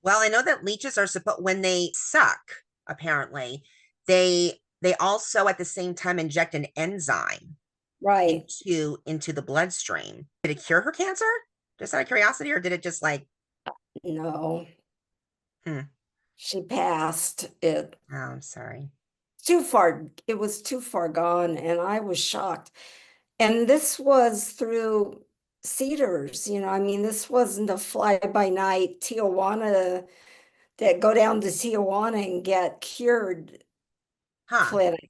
I know that leeches are supposed when they suck, apparently, they also at the same time inject an enzyme right. into the bloodstream. Did it cure her cancer? Just out of curiosity, or did it just like No, hmm. she passed it Oh, I'm sorry. too far. It was too far gone, and I was shocked. And this was through Cedars, I mean, this wasn't a fly-by-night Tijuana that go down to Tijuana and get cured Huh. clinic.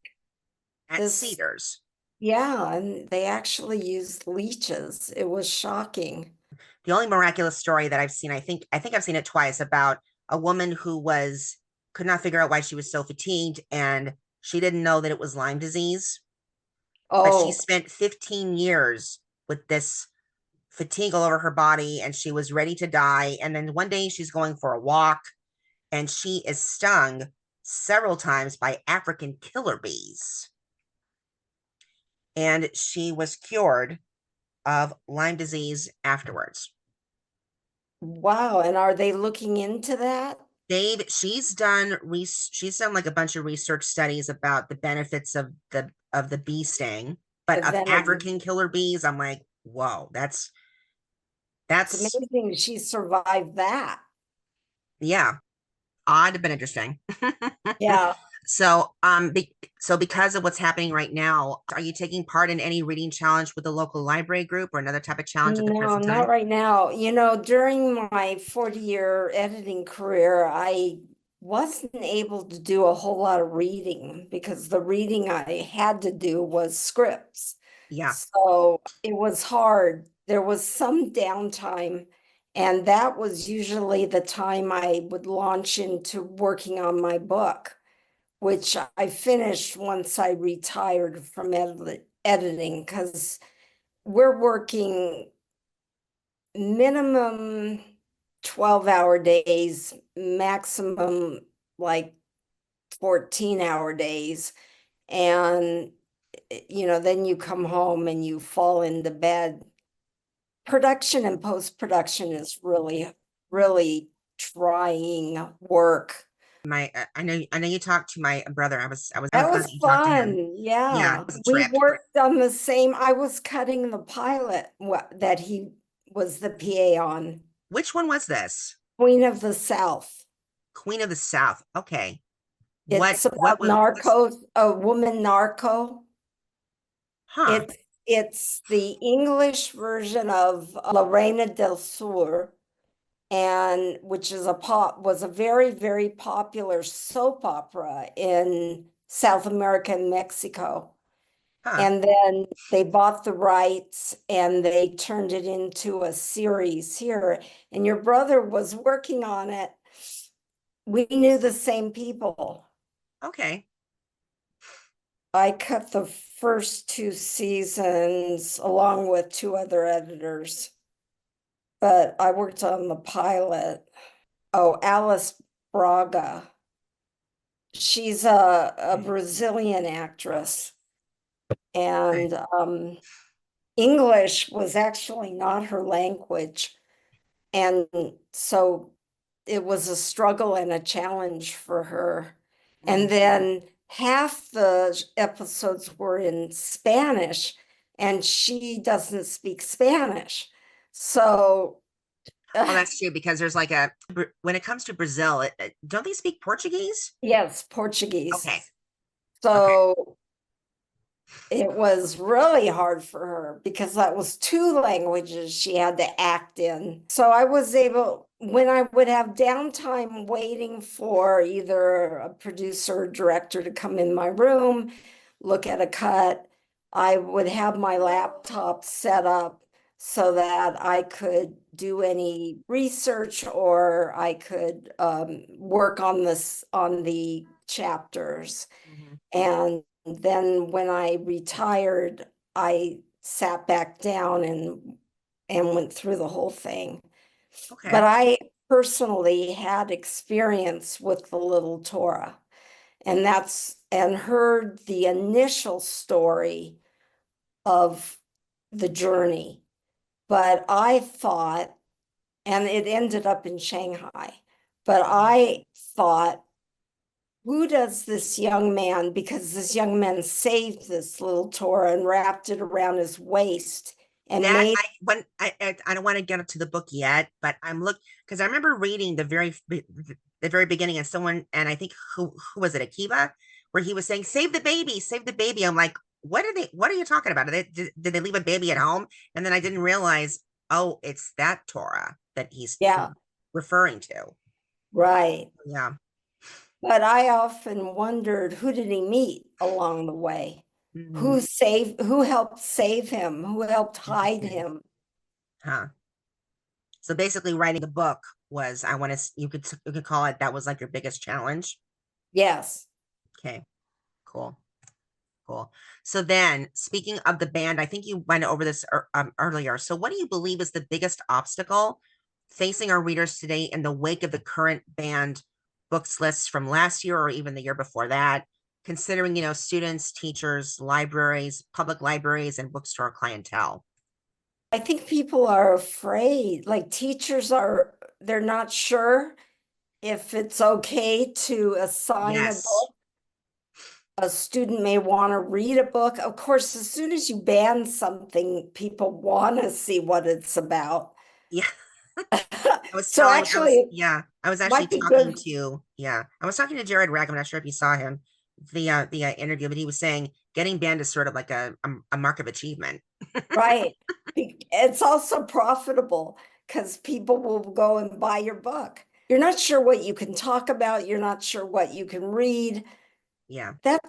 At This, Cedars. yeah, and they actually used leeches. It was shocking. The only miraculous story that I've seen, I think I've seen it twice about a woman who was could not figure out why she was so fatigued and she didn't know that it was Lyme disease, but she Oh, spent 15 years with this fatigue all over her body and she was ready to die. And then one day she's going for a walk and she is stung several times by African killer bees. And she was cured of Lyme disease afterwards. wow. And are they looking into that? She's done like a bunch of research studies about the benefits of the bee sting, but The of venom. African killer bees, I'm like, whoa, It's that's amazing she survived that. yeah, odd but interesting. Yeah. So because of what's happening right now, are you taking part in any reading challenge with the local library group or another type of challenge at the No, present not time? right now. During my 40-year editing career, I wasn't able to do a whole lot of reading because the reading I had to do was scripts. Yeah. So it was hard. There was some downtime, and that was usually the time I would launch into working on my book, which I finished once I retired from editing because we're working minimum 12-hour days, maximum like 14-hour days. And, then you come home and you fall into bed. Production and post-production is really, really trying work. I know you talked to my brother. I was That glad was that you talked to him. fun. Yeah, it Yeah. was a We trip. worked on the same, I was cutting the pilot that he was the PA on, Which one was this? Queen of the South. Queen of the South. Okay. What It's what about was what's narcos, a woman narco. huh? It's the English version of La Reina del Sur, and which is was a very, very popular soap opera in South America and Mexico. Huh. And then they bought the rights and they turned it into a series here. And your brother was working on it. We knew the same people. Okay. I cut the first two seasons along with two other editors, but I worked on the pilot. Oh, Alice Braga. She's a Brazilian actress, Okay. and English was actually not her language. And so it was a struggle and a challenge for her. And Mm. then half the episodes were in Spanish, and she doesn't speak Spanish. So, Oh, that's true because there's like a when it comes to Brazil, don't they speak Portuguese? yes, Portuguese. Okay. Okay. So it was really hard for her because that was two languages she had to act in. So I was able, when I would have downtime waiting for either a producer or director to come in my room, look at a cut, I would have my laptop set up so that I could do any research or I could work on the chapters. Mhm. And then when I retired, I sat back down and went through the whole thing. But Okay. I personally had experience with the little Torah. and heard the initial story of the journey. But I thought, and it ended up in Shanghai, but I thought, who does this young man, because this young man saved this little Torah and wrapped it around his waist and That made, I don't want to get up to the book yet, but I'm look because I remember reading the very beginning, and someone, and I think who was it, Akiva, where he was saying save the baby. I'm like, what are you talking about? Did they leave a baby at home? And then I didn't realize, oh, it's that Torah that he's yeah, referring to. right. Yeah. But I often wondered, who did he meet along the way? Mhm. Who helped save him? Who helped hide Interesting. him? Huh. So basically, writing the book was, I want to, you could call it, that was like your biggest challenge. Yes. Okay, cool. Cool. So then, speaking of the band, I think you went over this earlier. So, what do you believe is the biggest obstacle facing our readers today in the wake of the current banned books lists from last year or even the year before that? Considering, students, teachers, libraries, public libraries, and bookstore clientele. I think people are afraid, like teachers are, they're not sure if it's okay to assign a Yes. book. A student may want to read a book. Of course, as soon as you ban something, people want to see what it's about. Yeah. So actually, it I was actually might be good. I was talking to Jared Rack. I'm not sure if you saw him, the interview, but he was saying getting banned is sort of like a mark of achievement. Right. It's also profitable because people will go and buy your book. You're not sure what you can talk about. You're not sure what you can read. Yeah. That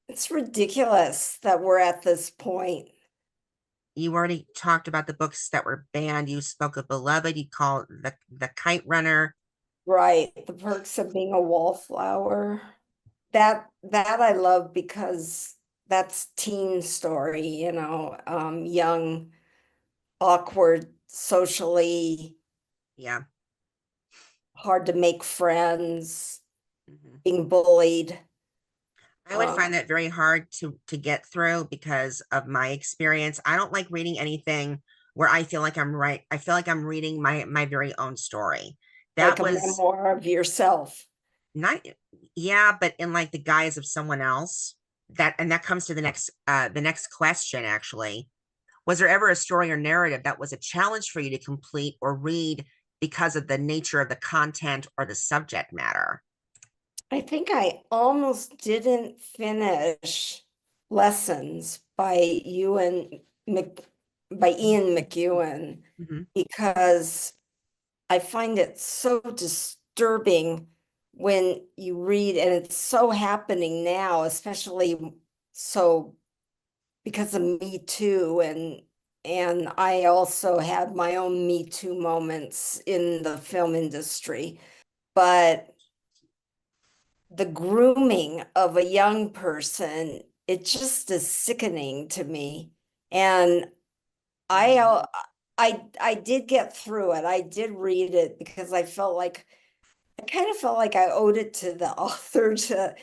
it's ridiculous that we're at this point. You already talked about the books that were banned. You spoke of Beloved. You call it the Kite Runner. Right. The perks of being a wallflower. That I love because that's teen story, young, awkward, socially Yeah. hard to make friends, Mhm. being bullied. I would Uh, find that very hard to get through because of my experience. I don't like reading anything where I feel like I'm right. I feel like I'm reading my very own story. like That a was memoir of yourself. not, yeah, but in like the guise of someone else. That comes to the next question actually. Was there ever a story or narrative that was a challenge for you to complete or read because of the nature of the content or the subject matter? I think I almost didn't finish Lessons by Mc, by Ian McEwan Mhm. because I find it so disturbing when you read, and it's so happening now, especially so because of Me Too, and I also had my own Me Too moments in the film industry. But the grooming of a young person, it just is sickening to me. And I Mhm. I did get through it. I did read it because I kind of felt like I owed it to the author to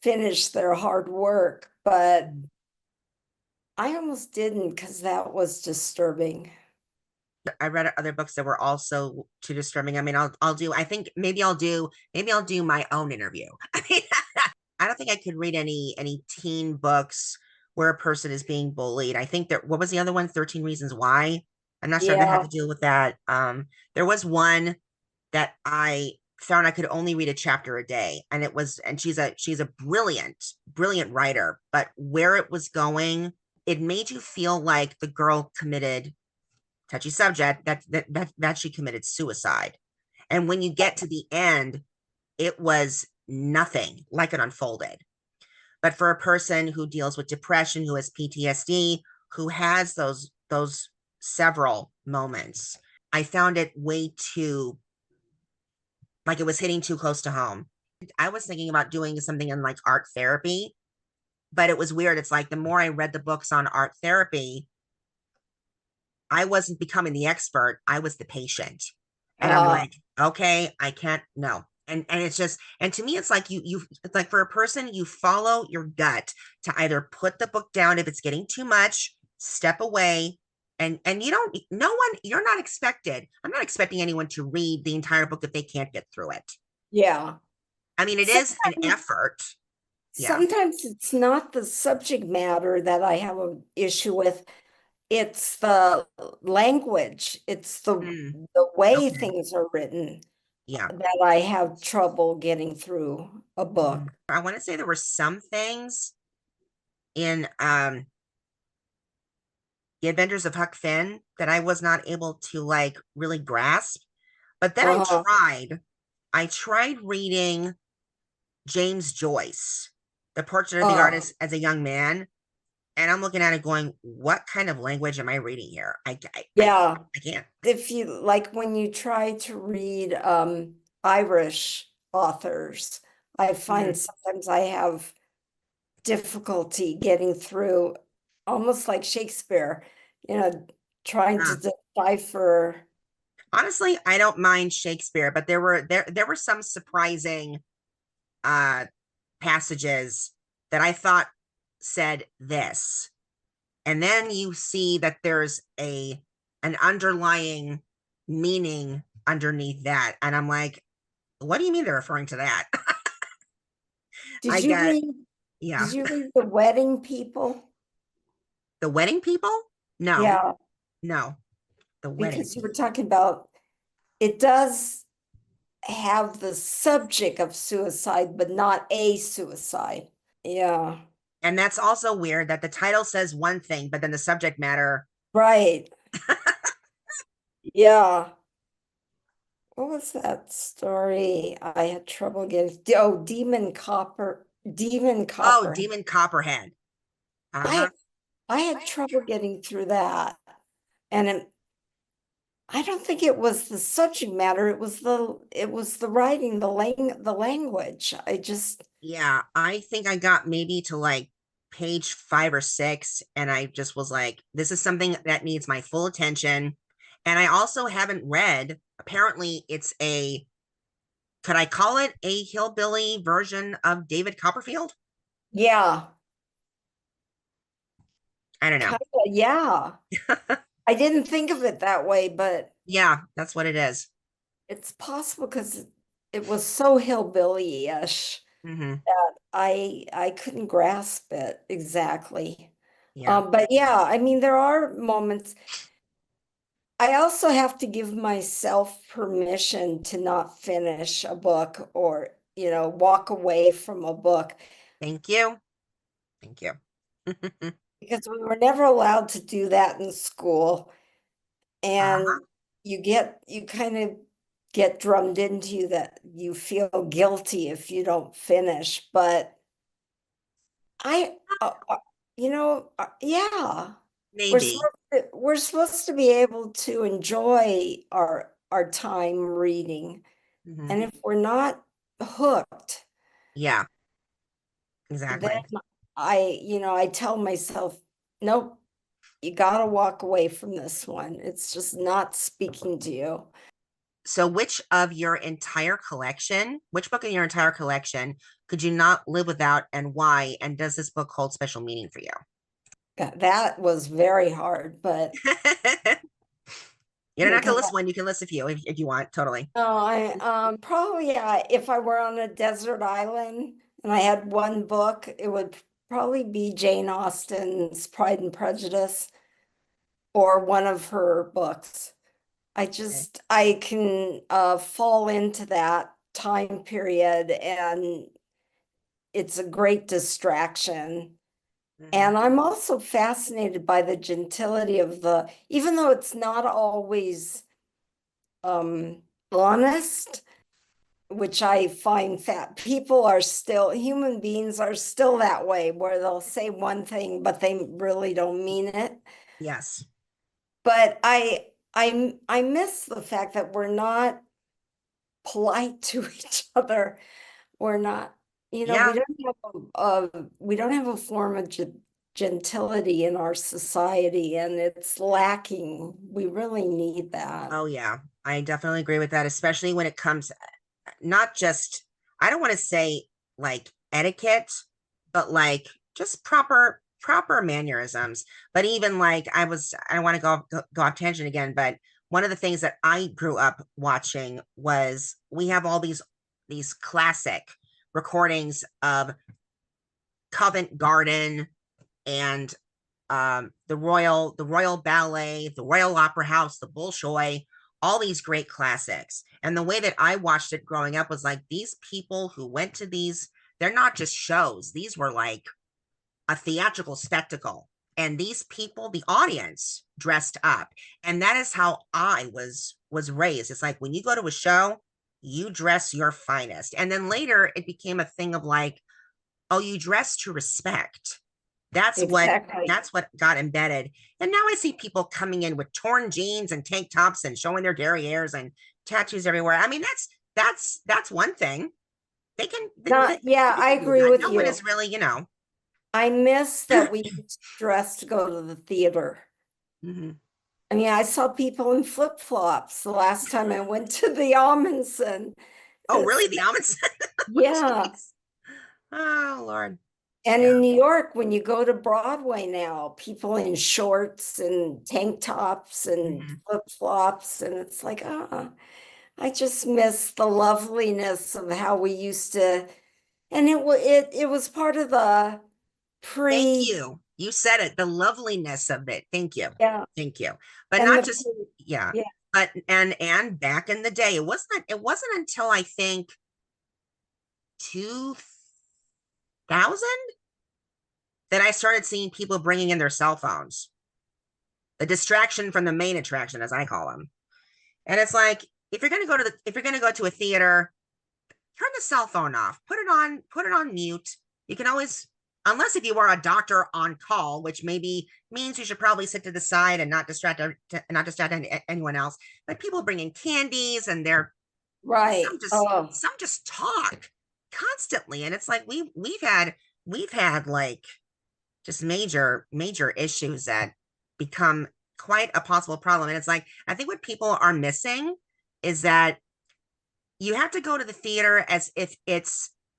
finish their hard work, but Mhm. I almost didn't because that was disturbing. I read other books that were also too disturbing. I mean, I'll do. I think maybe I'll do my own interview. I mean, I don't think I could read any teen books where a person is being bullied. I think that what was the other one? 13 Reasons Why. I'm not sure if that had Yeah. to do with that. There was one that I found I could only read a chapter a day, and she's a brilliant writer, but where it was going, it made you feel like the girl committed, touchy subject, that she committed suicide. And when you get to the end, it was nothing like it unfolded. But for a person who deals with depression, who has PTSD, who has those several moments, I found it way too, like, it was hitting too close to home. I was thinking about doing something in like art therapy, but it was weird. It's like the more I read the books on art therapy, I wasn't becoming the expert. I was the patient. And I'm Uh, like, okay, I can't, no. And it's just, and to me it's like you it's like for a person, you follow your gut to either put the book down if it's getting too much, step away, and you don't, no one, you're not expected, I'm not expecting anyone to read the entire book if they can't get through it. Yeah. I mean, it is an Sometimes, effort. Yeah. sometimes it's not the subject matter that I have an issue with. It's the language. It's Mm, the way okay. things are written Yeah. that I have trouble getting through a Mhm. book. I want to say there were some things in The Adventures of Huck Finn that I was not able to like really grasp. But then Uh-huh. I tried reading James Joyce, The Portrait of the Uh, Artist as a Young Man. And I'm looking at it going, what kind of language am I reading here? yeah. I can't. If you like when you try to read Irish authors, I find Mhm. sometimes I have difficulty getting through almost like Shakespeare, you know, trying to Uh, decipher. honestly, I don't mind Shakespeare, but there were some surprising uh passages that I thought said this. And then you see that there's a an underlying meaning underneath that. And I'm like, what do you mean they're referring to that? Did I you got, read yeah. did you read The Wedding People? The Wedding People? No, Yeah, no, The Wedding because you were People. talking about it does have the subject of suicide, but not a suicide. Yeah, And that's also weird that the title says one thing, but then the subject matter. right. Yeah. What was that story? I had trouble getting. Oh, Demon Oh, Copper. Demon Copperhead. Uh-huh. I I had trouble getting through that. And I don't think it was the subject matter, it was the writing, the language. I just Yeah, I think I got maybe to like page 5 or 6, and I just was like, this is something that needs my full attention. And I also haven't read, apparently, could I call it a hillbilly version of David Copperfield? yeah, I don't know. kind of, yeah. I didn't think of it that way, but Yeah, that's what it is. it's possible because it was so hillbilly-ish Hmm. that I couldn't grasp it exactly. Yeah. But yeah, I mean, there are moments. I also have to give myself permission to not finish a book or, walk away from a book Thank you. Thank you. because we were never allowed to do that in school. Uh-huh. And you kind of get drummed into you that you feel guilty if you don't finish. But I, yeah, Maybe. we're supposed to be able to enjoy our time reading. Hmm. And if we're not hooked, Yeah, then exactly. I tell myself, nope, you gotta walk away from this one. It's just not speaking to you. So, which book in your entire collection could you not live without, and why? And does this book hold special meaning for you? That was very hard, but You don't have to because list one. You can list a few if you want. Totally. I probably, yeah, if I were on a desert island and I had one book, it would probably be Jane Austen's Pride and Prejudice or one of her books. Okay. I can fall into that time period and it's a great distraction. Hmm. And I'm also fascinated by the gentility of even though it's not always honest, which I find fat people are still, human beings are still that way, where they'll say one thing, but they really don't mean it. Yes. But I miss the fact that we're not polite to each other. We're not, we Yeah. don't have we don't have a form of gentility in our society, and it's lacking. We really need that. Oh, yeah. I definitely agree with that, especially when it comes. not just, I don't want to say like etiquette, but like just proper mannerisms. But even like I don't want to go off tangent again, but one of the things that I grew up watching was we have all these classic recordings of Covent Garden and the Royal Ballet, the Royal Opera House, the Bolshoi, all these great classics. And the way that I watched it growing up was like these people who went to these, they're not just shows. These were like a theatrical spectacle. And these people, the audience, dressed up. And that is how I was raised. It's like when you go to a show, you dress your finest. And then later it became a thing of like, oh, you dress to respect. That's what Exactly. that's what got embedded. And now I see people coming in with torn jeans and tank tops and showing their derrieres and tattoos everywhere. I mean, that's one thing. They can Not, yeah, they I can do agree that. with No one you. is really, I miss that we used to dress to go to the theater. Mhm. I mean, I saw people in flip-flops the last time I went to the Amundsen. Oh, really? The almonds? Yeah. Jeez. Oh, Lord. And Yeah. in New York, when you go to Broadway now, people in shorts and tank tops and Mhm. flip-flops, and it's like, I just miss the loveliness of how we used to, and it was part of the Thank pre, you. You said it, the loveliness of it. Thank you. yeah, Thank you. But and not the just, yeah. yeah, But and back in the day, it wasn't until I think 2000 that I started seeing people bringing in their cell phones. The distraction from the main attraction, as I call them. And it's like if you're gonna go to a theater, turn the cell phone off, put it on mute. You can always, unless if you are a doctor on call, which maybe means you should probably sit to the side and not distract anyone else. But people bring in candies and they're right. Oh, some just talk constantly, and it's like we've had like just major issues that become quite a possible problem. And it's like I think what people are missing is that you have to go to the theater as if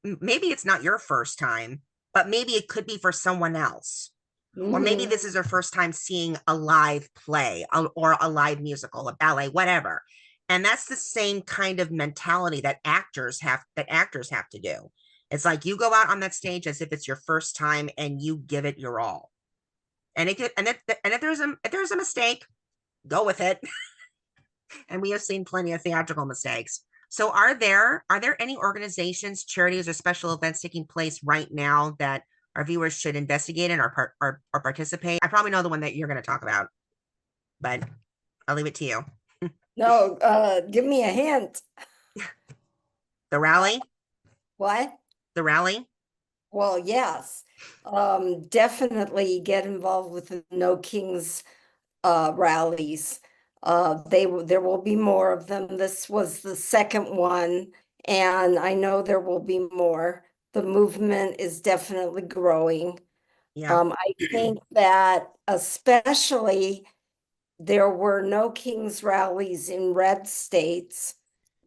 maybe it's not your first time, but maybe it could be for someone else. Or maybe mhm, this is their first time seeing a live play or a live musical, a ballet, whatever. And that's the same kind of mentality that actors have to do. It's like you go out on that stage as if it's your first time and you give it your all. And it could, and if there's a mistake, go with it. And we have seen plenty of theatrical mistakes. So are there any organizations, charities, or special events taking place right now that our viewers should investigate in or participate? I probably know the one that you're going to talk about, but I'll leave it to you. no, give me a hint. The rally, What? the rally. Well, yes, definitely get involved with the No Kings rallies. There will be more of them. This was the second one, and I know there will be more. The movement is definitely growing. Yeah, I think that especially there were no Kings rallies in red states,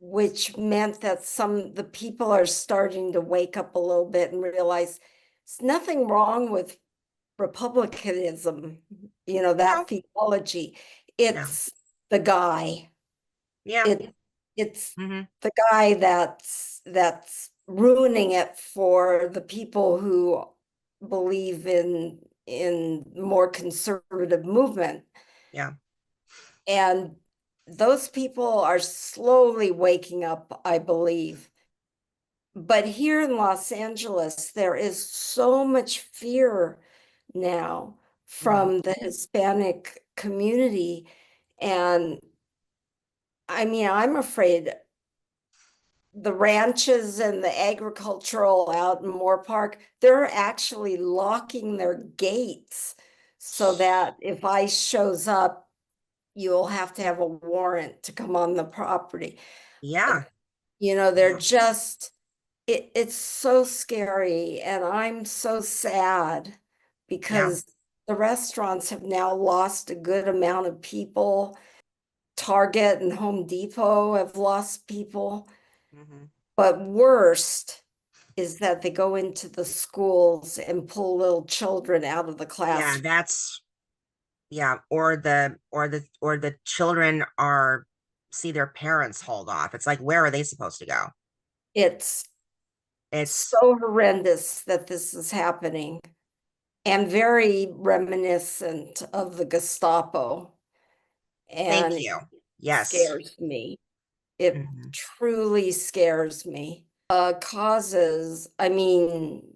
which meant that the people are starting to wake up a little bit and realize there's nothing wrong with republicanism, no, that theology. no, It's the guy. yeah, It's hmm, the guy that's ruining it for the people who believe in more conservative movement. yeah, And those people are slowly waking up, I believe. But here in Los Angeles, there is so much fear now hmm, from the Hispanic community. And I mean, I'm afraid the ranches and the agricultural out in Moore Park, they're actually locking their gates so that if ICE shows up, you'll have to have a warrant to come on the property. yeah, They're yeah, just, it's so scary, and I'm so sad yeah. because the restaurants have now lost a good amount of people. Target and Home Depot have lost people. Hmm. But worst is that they go into the schools and pull little children out of the Yeah, classroom. that's yeah, or the children are see their parents hauled off. It's like, where are they supposed to go? It's It's so horrendous that this is happening and very reminiscent of the Gestapo. Thank And it you. Yes. scares me. It Mhm. truly scares me. Causes, I mean,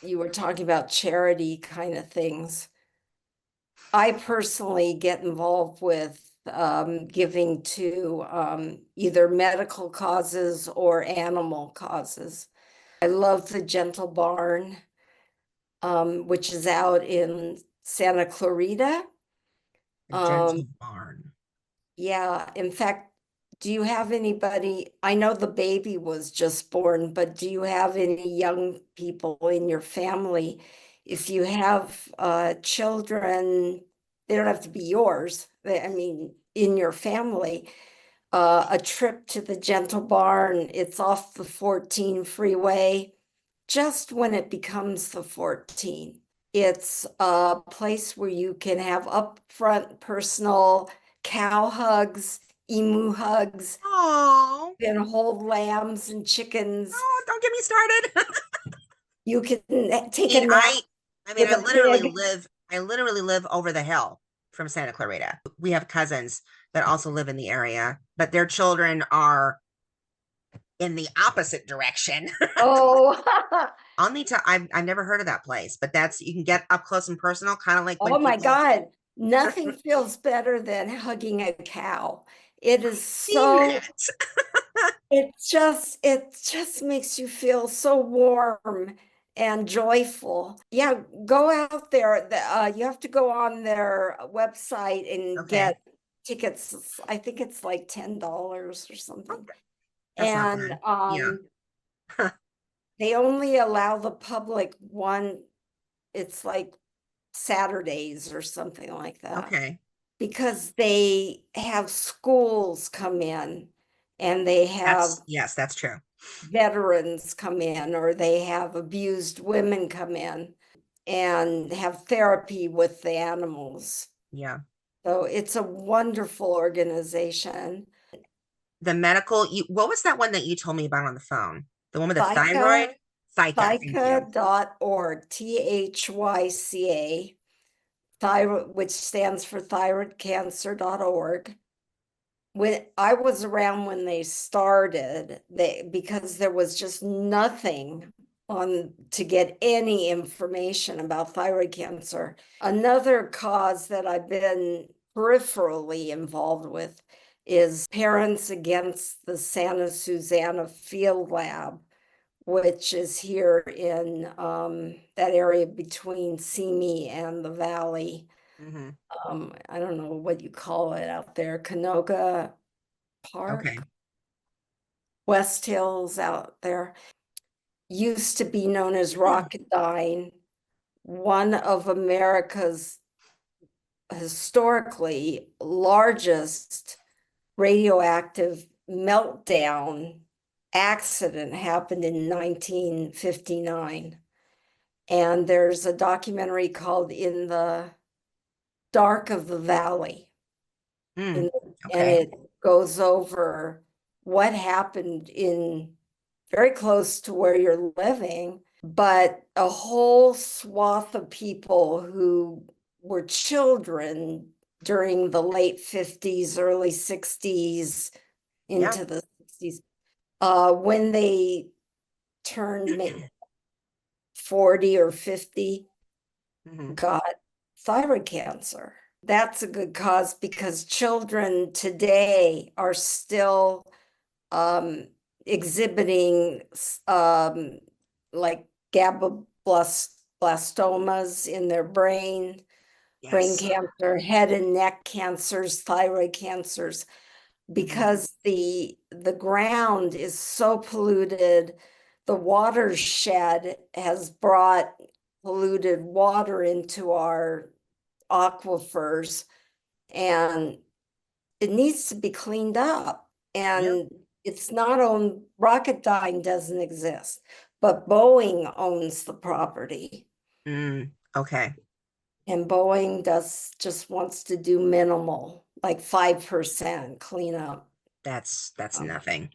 you were talking about charity kind of things. I personally get involved with giving to either medical causes or animal causes. I love the Gentle Barn, which is out in Santa Clarita. A Um, gentle barn. yeah, in fact, do you have anybody? I know the baby was just born, but do you have any young people in your family? If you have children, they don't have to be yours. I mean, in your family, a trip to the Gentle Barn, it's off the 14 freeway, just when it becomes the 14. It's a place where you can have upfront personal cow hugs, emu hugs, Oh, and hold lambs and chickens. oh, don't get me started. You can I take a mean, nap I with a pig. I literally live over the hill from Santa Clarita. We have cousins that also live in the area, but their children are in the opposite direction. Oh, I'll need to, I've never heard of that place, but that's, you can get up close and personal, kind of like when oh my people God. Nothing feels better than hugging a cow. It is seen so that. it just makes you feel so warm and joyful. Yeah, go out there. You have to go on their website and Okay. get tickets. I think it's like $10 or something. Okay. That's not And bad. Yeah. they only allow the public one, it's like Saturdays or something like that, Okay. because they have schools come in and they have Yes, that's true. veterans come in, or they have abused women come in and have therapy with the animals. Yeah. So it's a wonderful organization. The medical, what was that one that you told me about on the phone? The one with the THYCA, thyroid? Thyca, thank you. THYCA.org, THYCA, thyroid, which stands for thyroidcancer.org. When I was around when they started, because there was just nothing on to get any information about thyroid cancer. Another cause that I've been peripherally involved with is Parents Against the Santa Susana Field Lab, which is here in that area between Simi and the valley. Hmm. I don't know what you call it out there, Canoga Okay. Park, West Hills out there. Used to be known as Hmm. Rocketdyne, one of America's historically largest radioactive meltdown accident happened in 1959. And there's a documentary called In the Dark of the Valley. Mm. In, and Okay. it goes over what happened in very close to where you're living, but a whole swath of people who were children during the late 50s, early 60s, Yeah. into the 60s, when they turned 40 or 50, Hmm. got thyroid cancer. That's a good cause because children today are still um, exhibiting like blastomas in their brain Yes. cancer, head and neck cancers, thyroid cancers, Hmm. because the ground is so polluted. The watershed has brought polluted water into our aquifers, and it needs to be cleaned up. Yeah. And it's not owned, Rocketdyne doesn't exist, but Boeing owns the property. Okay. And Boeing just wants to do minimal, like 5% cleanup. That's Um, nothing.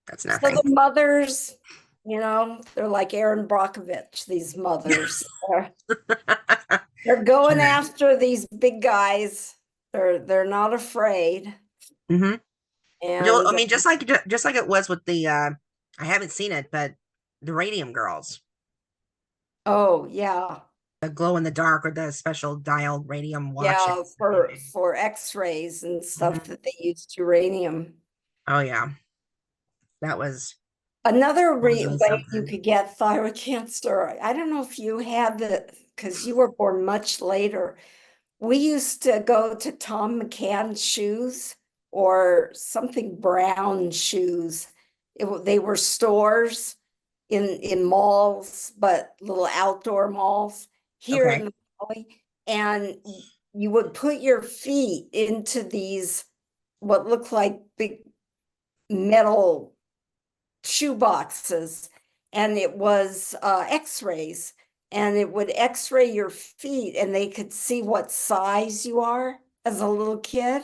That's So nothing. the mothers, they're like Aaron Brockovich, these mothers. They're going Sure. after these big guys. They're not afraid. Hmm. And I mean, just like it was with the I haven't seen it, but the Radium Girls, oh yeah, the glow in the dark or the special dial radium yeah, watches. for X-rays and stuff Mhm. that they used uranium. Oh yeah, that was Another really way you something. could get thyroid cancer, I don't know if you had the, because you were born much later. We used to go to Tom McCann's shoes or something brown shoes. They were stores in malls, but little outdoor malls here in Okay. the valley. And you would put your feet into these, what looked like big metal shoe boxes, and it was x-rays, and it would x-ray your feet and they could see what size you are as a little kid.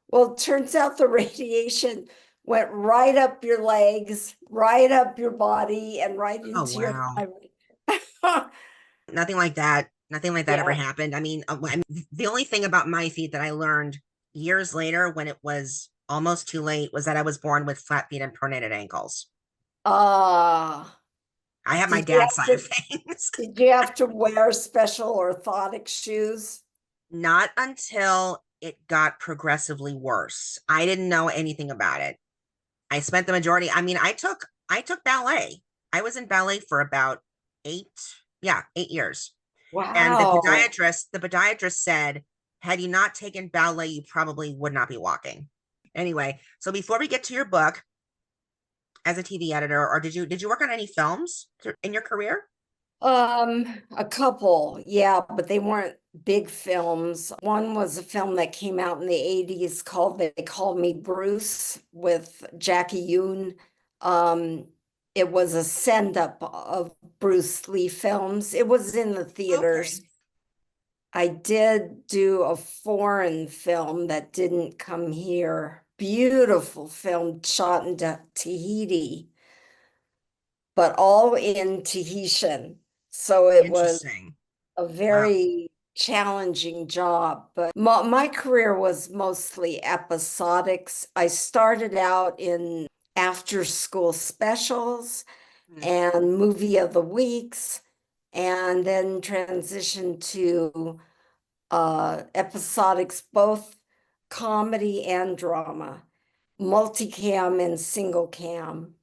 Well, it turns out the radiation went right up your legs, right up your body, and right Oh into your wow. thyroid. Nothing like that. Nothing like that ever Yeah. happened. I mean, the only thing about my feet that I learned years later when it was almost too late was that I was born with flat feet and pronated ankles. uh I have my did you dad's have side of to things. did you have to wear special orthotic shoes? Not until it got progressively worse. I didn't know anything about it. I spent the majority, I mean, I took ballet. I was in ballet for about 8, yeah, 8 years. And Wow. the podiatrist said, had you not taken ballet, you probably would not be walking. Anyway, so before we get to your book as a TV editor, or did you work on any films in your career? A couple, yeah, but they weren't big films. One was a film that came out in the 80s called They Called Me Bruce with Jackie Yoon. Um, it was a send-up of Bruce Lee films. It was in the theaters. Okay. I did do a foreign film that didn't come here. Beautiful film shot in Tahiti, but all in Tahitian. So it was Interesting. a Wow. very challenging job, but my career was mostly episodics. I started out in after school specials Mhm. and movie of the weeks, and then transitioned to episodics, both comedy and drama, multicam and single cam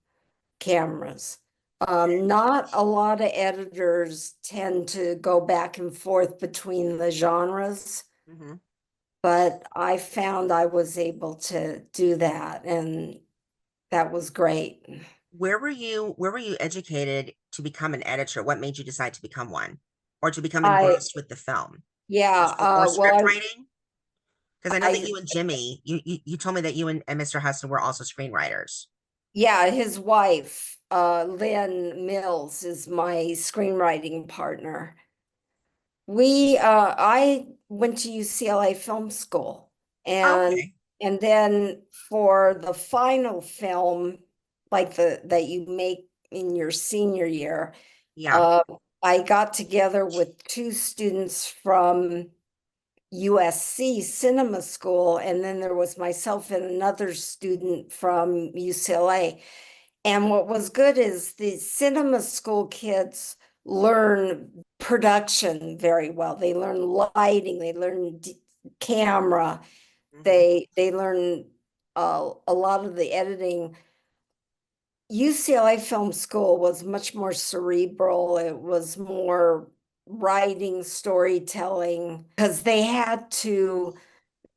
cameras. Not a lot of editors tend to go back and forth between the genres, Mhm. but I found I was able to do that, and that was great. Where were you educated to become an editor? What made you decide to become one or to become I, engrossed with the film yeah, or script well, writing? Because I know that I, you and Jimmy, you told me that you and Mr. Hudson were also screenwriters. yeah, his wife, Lynn Mills, is my screenwriting partner. I went to UCLA Film School, and Okay. and then for the final film, like the that you make in your senior year, Yeah. uh, I got together with two students from USC Cinema School, and then there was myself and another student from UCLA. And what was good is the cinema school kids learn production very well. They learn lighting, they learn camera, Hmm. they learn a lot of the editing. UCLA Film School was much more cerebral. It was more writing, storytelling, because they had to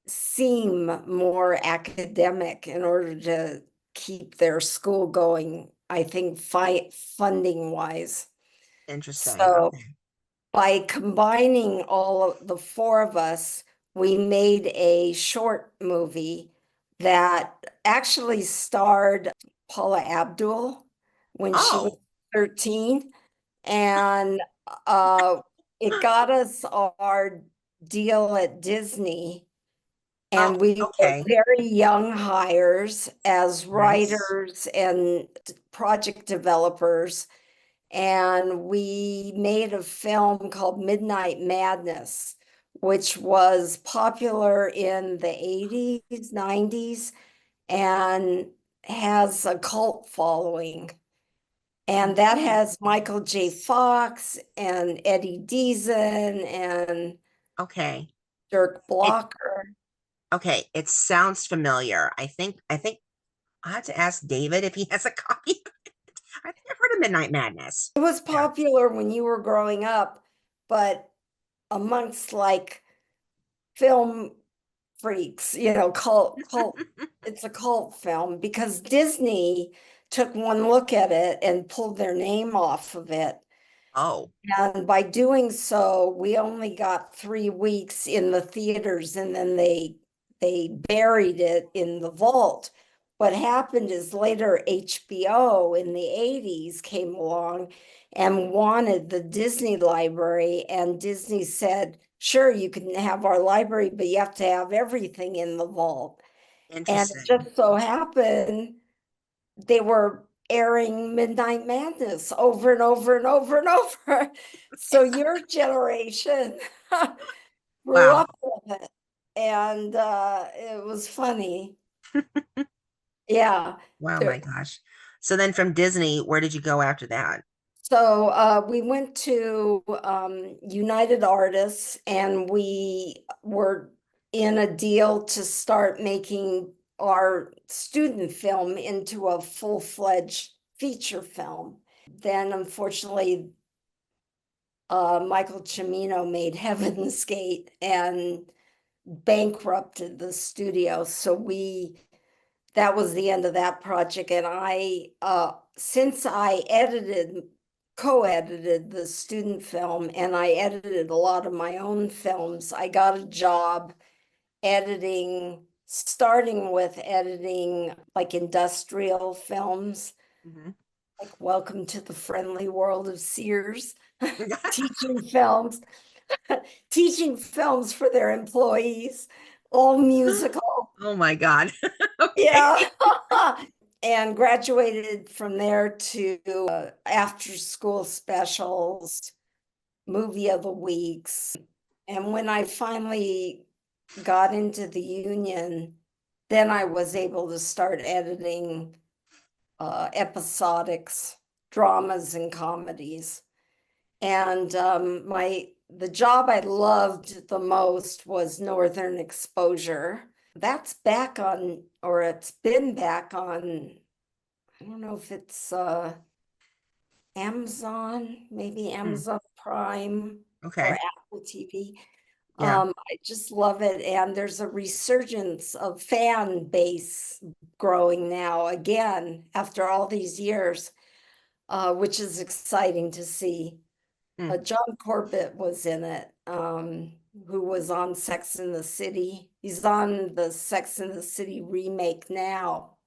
seem more academic in order to keep their school going, I think, funding wise. Interesting. So Okay. by combining all of the four of us, we made a short movie that actually starred Paula Abdul when she was Oh, 13. And uh, it got us our deal at Disney. oh, And we were okay. very young hires as Nice. writers and project developers. And we made a film called Midnight Madness, which was popular in the 80s, 90s, and has a cult following. And that Mhm. has Michael J. Fox and Eddie Deason and Okay. Dirk It Blocker. okay. It sounds familiar. I think I have to ask David if he has a copy. I think I've heard of Midnight Madness. It was Yeah. popular when you were growing up, but amongst like film freaks, it's a cult film because Disney took one look at it and pulled their name off of it. Oh, And by doing so, we only got 3 weeks in the theaters and then they buried it in the vault. What happened is later HBO in the 80s came along and wanted the Disney library, and Disney said, sure, you can have our library, but you have to have everything in the vault. And it interesting. just so happened they were airing Midnight Madness over and over and over and over. So your generation grew Wow. up with it. And it was funny. Yeah. Wow, There- my gosh. So then from Disney, where did you go after that? So we went to United Artists and we were in a deal to start making our student film into a full-fledged feature film. Then unfortunately, Michael Cimino made Heaven's Gate and bankrupted the studio. So that was the end of that project. And since I co-edited the student film and I edited a lot of my own films, I got a job starting with editing like industrial films, Mhm. like Welcome to the Friendly World of Sears, teaching films, teaching films for their employees, all musical. Oh my God. Okay. Yeah. And graduated from there to after school specials, movie of the weeks. And when I finally got into the union, then I was able to start editing episodics, dramas and comedies. And the job I loved the most was Northern Exposure. That's back on, or it's been back on, I don't know if it's Amazon, maybe Hmm. Amazon Prime or Okay. Apple TV. Yeah. I just love it. And there's a resurgence of fan base growing now again after all these years, which is exciting to see. Hmm. John Corbett was in it, who was on Sex and the City. He's on the Sex and the City remake now.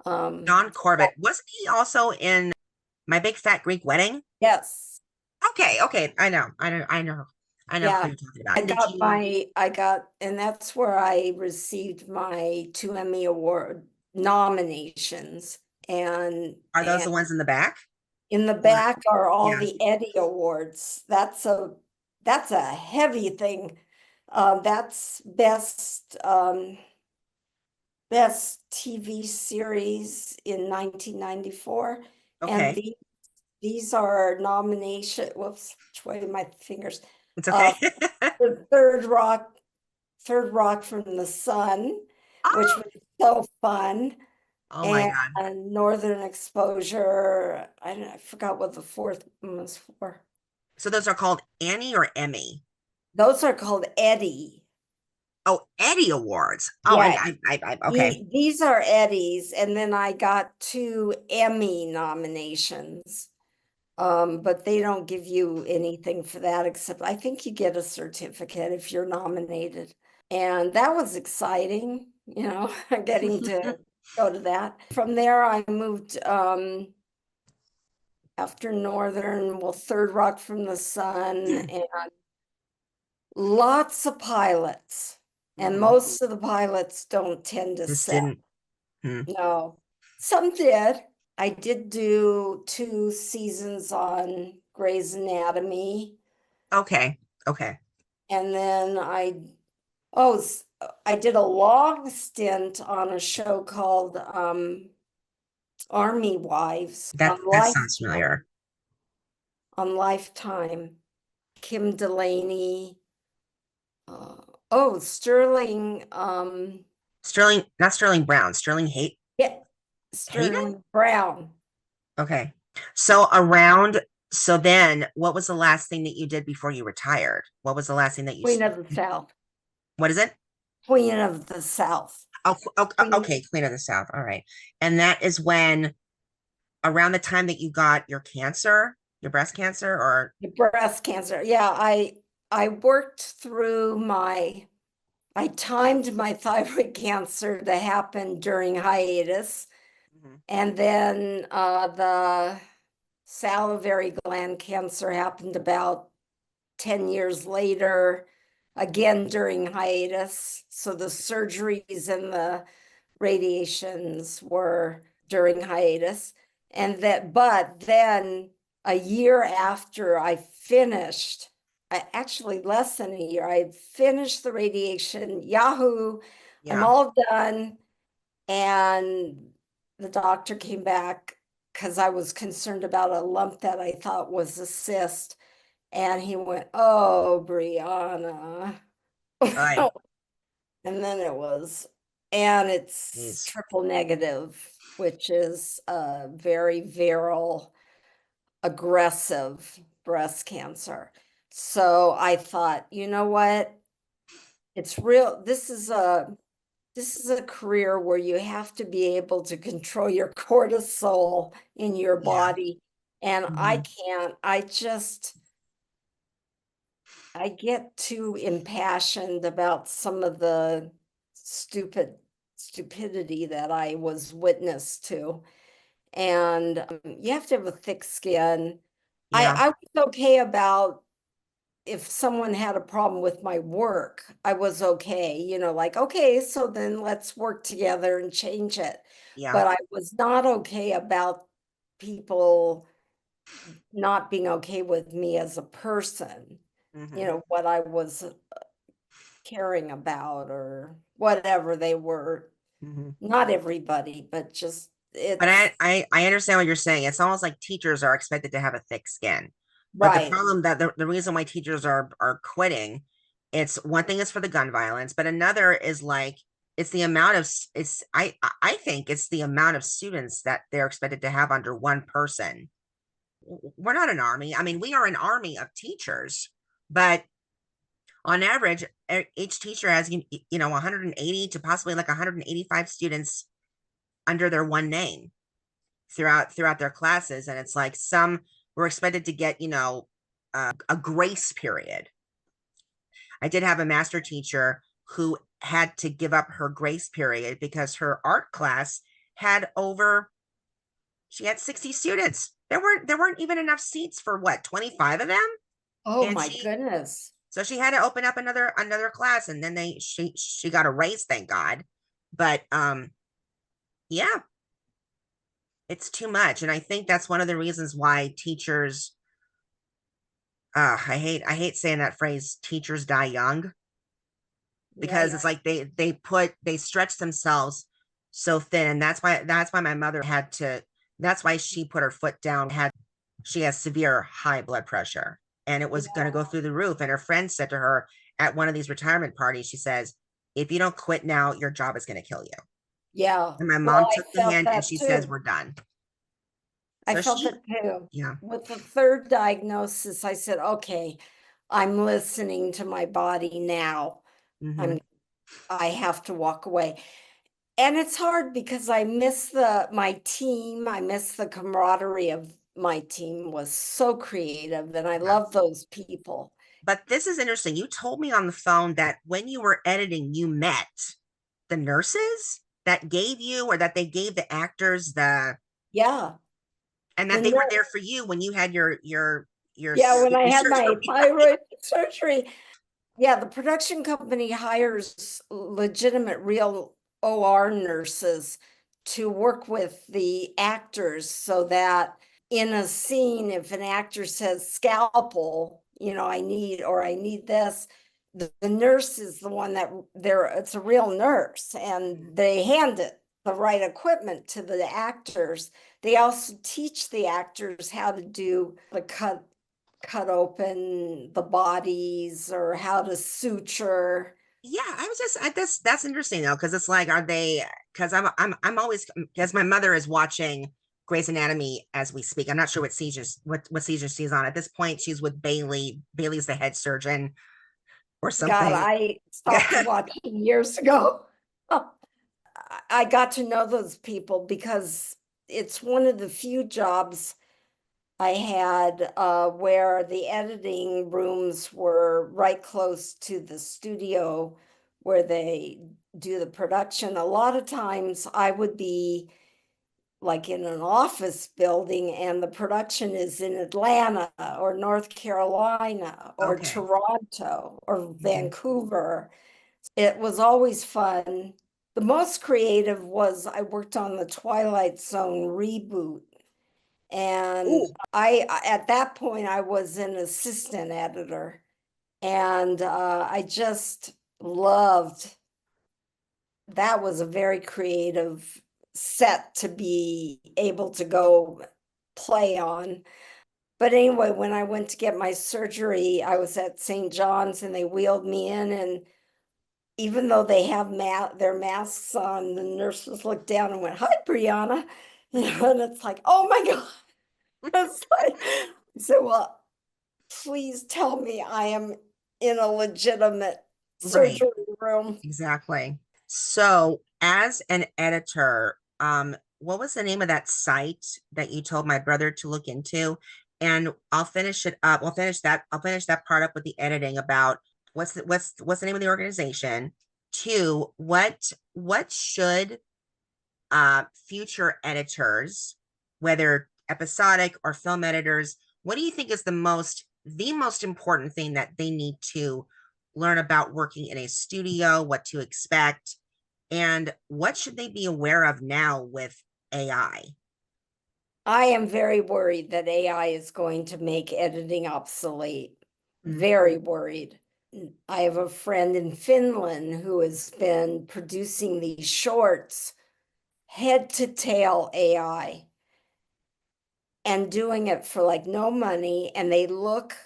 Um, John Corbett. Wasn't he also in My Big Fat Greek Wedding? yes, Okay, okay. I know who yeah. you're talking about. And that's where I received my 2 Emmy Award nominations. Are those the And ones in the back? in the Or back are all yeah. the Eddie Awards. That's a heavy thing. That's best TV series in 1994. And Okay. these are whoops, which way are my fingers? It's Uh, okay. the third rock from the sun, which Oh, was so fun. oh my And God. Northern Exposure, I forgot what the fourth one was for. So those are called Annie or Emmy? Those are called Eddie. Oh, Eddie Awards. Oh, Yeah, okay. these are Eddies, and then I got 2 Emmy nominations. But they don't give you anything for that, except I think you get a certificate if you're nominated. And that was exciting. getting to go to that. From there, I moved after Northern, Third Rock from the Sun, and lots of pilots. And most of the pilots don't tend to Just sell. didn't. Hmm. No, some did. I did do 2 seasons on Grey's Anatomy, Okay. Okay. and then I did a long stint on a show called Army Wives That sounds familiar. on Lifetime. Kim Delaney. Uh, oh, Sterling. Not Sterling Brown, Sterling Yeah, Hayden? Sterling Brown. Okay. So around, so then what was the last thing that you did before you retired? What was the last thing that Queen of the South. what is it? Queen of the South. Oh, Queen, okay, Queen of the South. All right. And that is when around the time that you got your cancer, your breast cancer, or the breast cancer. Yeah, I worked through I timed my thyroid cancer to happen during hiatus. Mhm. And then the salivary gland cancer happened about 10 years later, again during hiatus. So the surgeries and the radiations were during hiatus. But then a year after I finished, actually less than a year, I finished the radiation, Yahoo, I'm Yeah. all done. And the doctor came back because I was concerned about a lump that I thought was a cyst. And he went, "Oh, Briana." Right. And then and it's Jeez. triple negative, which is a very virile, aggressive breast cancer. So I thought, you know what? It's real. This is a career where you have to be able to control your cortisol in your Yeah. body. And I Mhm. can't, I get too impassioned about some of the stupidity that I was witness to. And you have to have a thick skin. Yeah. I was okay about if someone had a problem with my work, I was okay, like, okay, so then let's work together and change it. Yeah. But I was not okay about people not being okay with me as a person, Hmm. what I was caring about or whatever they were. Hmm. Not everybody, but just But it's I understand what you're saying. It's almost like teachers are expected to have a thick skin. But the right. problem that the reason why teachers are quitting, it's one thing is for the gun violence, but another is like it's the amount of it's I think it's the amount of students that they're expected to have under one person. We're not an army. I mean, we are an army of teachers, but on average, each teacher has 180 to possibly like 185 students under their one name throughout their classes, and it's like some were expected to get a grace period. I did have a master teacher who had to give up her grace period because her art class had over she had 60 students. There weren't even enough seats for what, 25 of them, Oh and my she goodness. so she had to open up another class, and then she got a raise, thank God. But yeah, it's too much, and I think that's one of the reasons why teachers I hate saying that phrase, teachers die young, Yeah, because it's like they stretch themselves so thin, and that's why my mother had to that's why she put her foot down. She has severe high blood pressure, and it was going to yeah, go through the roof, and her friend said to her at one of these retirement parties, she says, if you don't quit now, your job is going to kill you. yeah. And my Well, mom I took the felt hint and that she says, too. we're done. I So felt she that too. yeah. With the third diagnosis, I said, okay, I'm listening to my body now. Hmm. I'm I have to walk away. And it's hard because I miss my team. I miss the camaraderie of my team was so creative and I Yeah. love those people. But this is interesting. You told me on the phone that when you were editing, you met. the nurses that gave you, or that they gave the actors Yeah. and that The they were nurse, there for you when you had your yeah, when I your had my surgery. thyroid surgery, yeah, the production company hires legitimate real OR nurses to work with the actors so that in a scene, if an actor says scalpel, I need this, the nurse is the one that it's a real nurse and they hand it the right equipment to the actors. They also teach the actors how to do the cut open the bodies or how to suture. Yeah, I was just that's interesting though, because it's like, are they? Because I'm always, because my mother is watching Grey's Anatomy as we speak. I'm not sure what season she's on at this point. She's with Bailey. Bailey's the head surgeon or God, something. I stopped watching years ago. I got to know those people because it's one of the few jobs I had where the editing rooms were right close to the studio where they do the production. A lot of times I would be like in an office building and the production is in Atlanta or North Carolina or Okay. Toronto or Mhm. Vancouver. It was always fun. The most creative was I worked on the Twilight Zone reboot. And Ooh, at that point, I was an assistant editor. And I just loved that was a very creative set to be able to go play on. But anyway, when I went to get my surgery, I was at St. John's and they wheeled me in. And even though they have their masks on, the nurses looked down and went, "Hi, Briana." And it's like, oh my God. It's like, I said, well, please tell me I am in a legitimate right. surgery room. Exactly. So, as an editor, what was the name of that site that you told my brother to look into? And I'll finish it up. I'll finish that part up with the editing about what's the name of the organization? Two, what should future editors, whether episodic or film editors, what do you think is the most important thing that they need to learn about working in a studio, what to expect, and what should they be aware of now with AI? I am very worried that AI is going to make editing obsolete. Mm, Very worried. I have a friend in Finland who has been producing these shorts, head to tail AI, and doing it for like no money. And they look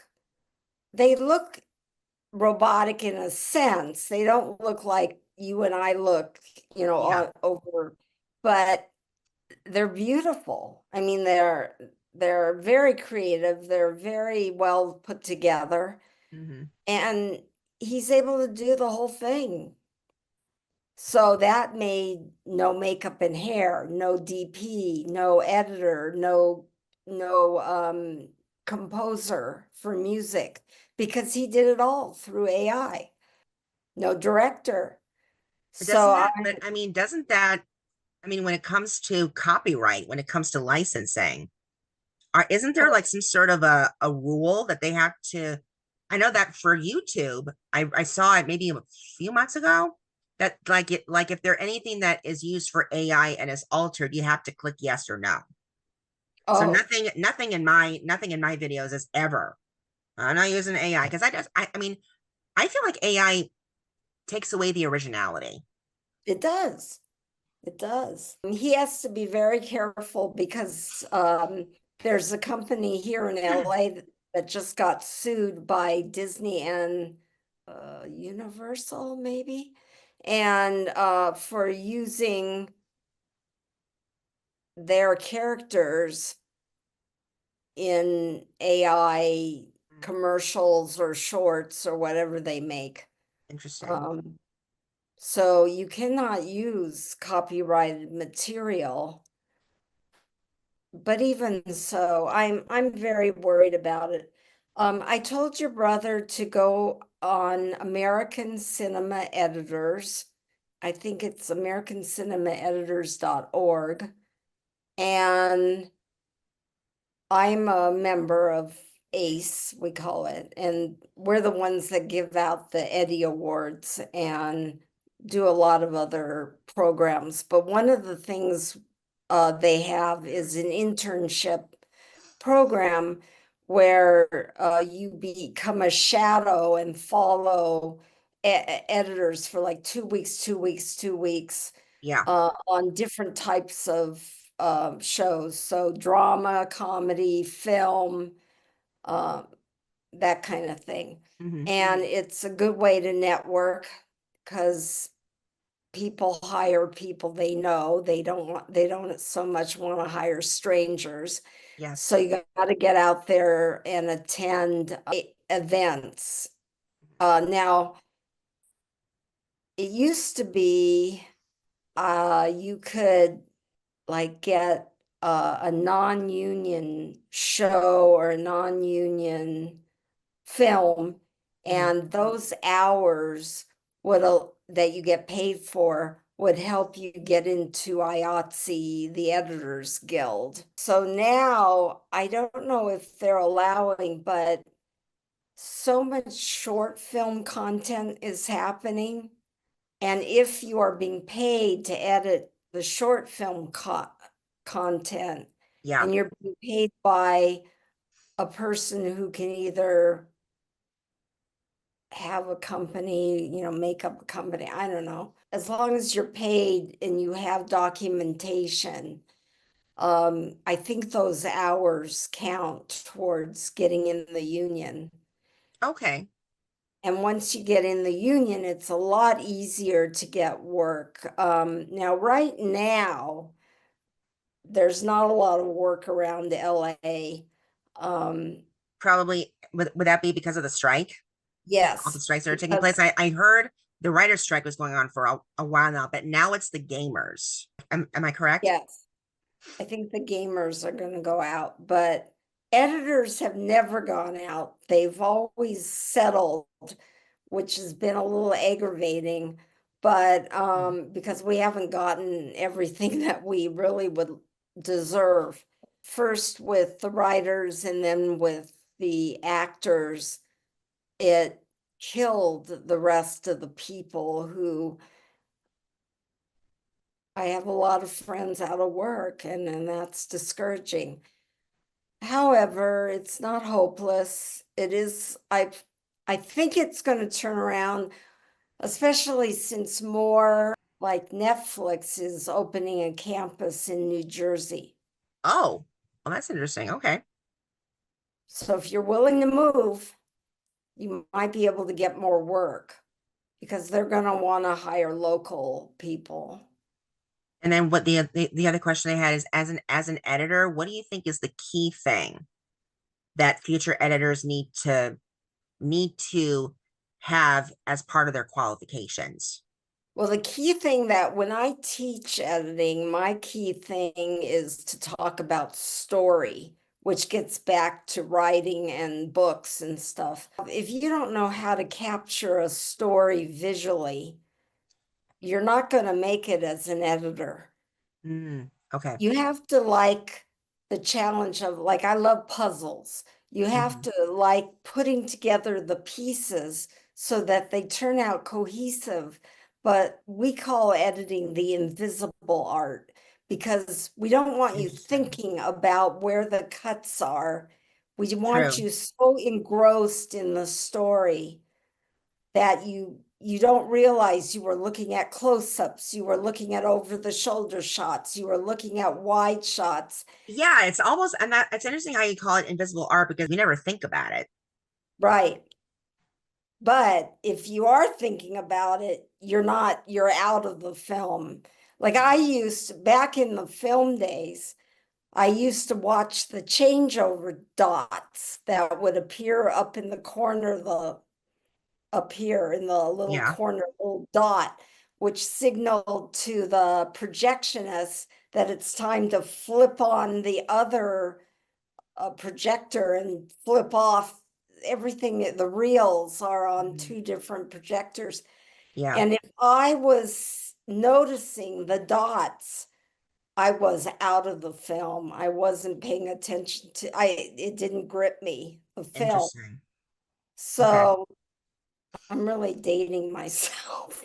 robotic in a sense. They don't look like you and I look, yeah. over, but they're beautiful. I mean, they're very creative. They're very well put together, Hmm. and he's able to do the whole thing. So that made no makeup and hair, no DP, no editor, no composer for music because he did it all through AI. No director. But So doesn't that, but I mean, doesn't that, I mean, when it comes to copyright, when it comes to licensing, isn't there like some sort of a rule that they have to? I know that for YouTube, I saw it maybe a few months ago that like if there anything that is used for AI and is altered, you have to click yes or no. So oh, nothing in my videos is ever. I'm not using AI because I mean I feel like AI takes away the originality. it does. It does. He has to be very careful because there's a company here in LA that just got sued by Disney and Universal, maybe, and for using their characters in AI commercials or shorts or whatever they make. Interesting. Um, so you cannot use copyrighted material. But even so, I'm very worried about it. I told your brother to go on American Cinema Editors. I think it's americancinemaeditors.org. And I'm a member of ACE, we call it, and we're the ones that give out the Eddie Awards and do a lot of other programs. But one of the things they have is an internship program where you become a shadow and follow editors for like 2 weeks, 2 weeks, 2 weeks Yeah. on different types of shows. So drama, comedy, film, uh, that kind of thing. Hmm. And it's a good way to network because people hire people they know. They don't so much want to hire strangers. So Yes. you got to get out there and attend events. Now, it used to be you could like get a non-union show or a non-union film, Hmm. and those hours would that you get paid for would help you get into IATSE, the Editors Guild. So now I don't know if they're allowing, but so much short film content is happening. And if you are being paid to edit the short film content, Yeah. and you're being paid by a person who can either have a company, make up a company, I don't know. As long as you're paid and you have documentation, I think those hours count towards getting in the union. Okay. And once you get in the union, it's a lot easier to get work. Now, right now, there's not a lot of work around LA. Um, Probably would that be because of the strike? All the yes, strikes that are taking place. because I heard the writer's strike was going on for a while now, but now it's the gamers. Am I correct? yes, I think the gamers are going to go out, but editors have never gone out. They've always settled, which has been a little aggravating, but Mhm. because we haven't gotten everything that we really would deserve. First with the writers and then with the actors, it killed the rest of the people who I have a lot of friends out of work, and that's discouraging. However, it's not hopeless. It is, I think it's going to turn around, especially since more like Netflix is opening a campus in New Jersey. Oh, well, that's interesting. Okay. So if you're willing to move, you might be able to get more work because they're going to want to hire local people. And then what the other question I had is as an editor, what do you think is the key thing that future editors need to have as part of their qualifications? Well, the key thing that when I teach editing, my key thing is to talk about story, which gets back to writing and books and stuff. If you don't know how to capture a story visually, you're not going to make it as an editor. Okay. You have to like the challenge of, like, I love puzzles. You have Hmm. to like putting together the pieces so that they turn out cohesive. But we call editing the invisible art because we don't want you Interesting. thinking about where the cuts are. We want True. you so engrossed in the story that you don't realize you were looking at close-ups, you were looking at over the shoulder shots, you were looking at wide shots. Yeah, it's almost, and that it's interesting how you call it invisible art because we never think about it. Right. But if you are thinking about it, you're out of the film. Like I used back in the film days, I used to watch the changeover dots that would appear up in the corner, up here in the little Yeah. corner, little dot, which signaled to the projectionist that it's time to flip on the other projector and flip off everything. The reels are on Mhm. two different projectors. Yeah. And if I was noticing the dots, I was out of the film. I wasn't paying attention to, it didn't grip me, the film. Interesting. Okay. So I'm really dating myself.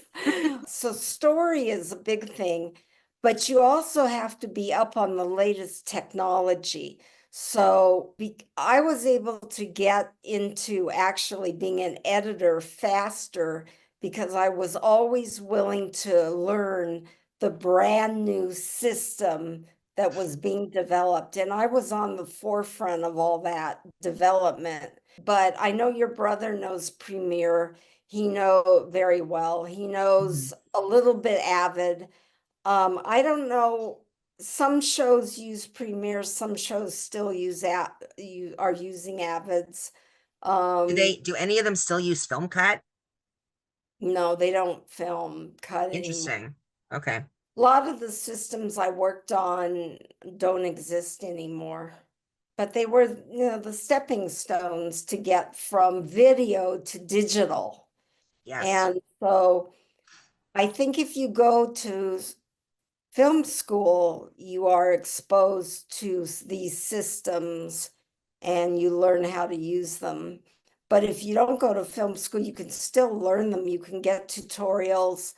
So story is a big thing, but you also have to be up on the latest technology. So I was able to get into actually being an editor faster because I was always willing to learn the brand new system that was being developed. And I was on the forefront of all that development. But I know your brother knows Premiere. He know very well. He Mhm. knows a little bit Avid. I don't know. Some shows use Premiere, some shows still use you are using Avids. Um, Do any of them still use film cut? no, they don't film cut anymore. Interesting. Okay. A lot of the systems I worked on don't exist anymore. But they were, the stepping stones to get from video to digital. Yes. And so I think if you go to film school, you are exposed to these systems and you learn how to use them. But if you don't go to film school, you can still learn them. You can get tutorials.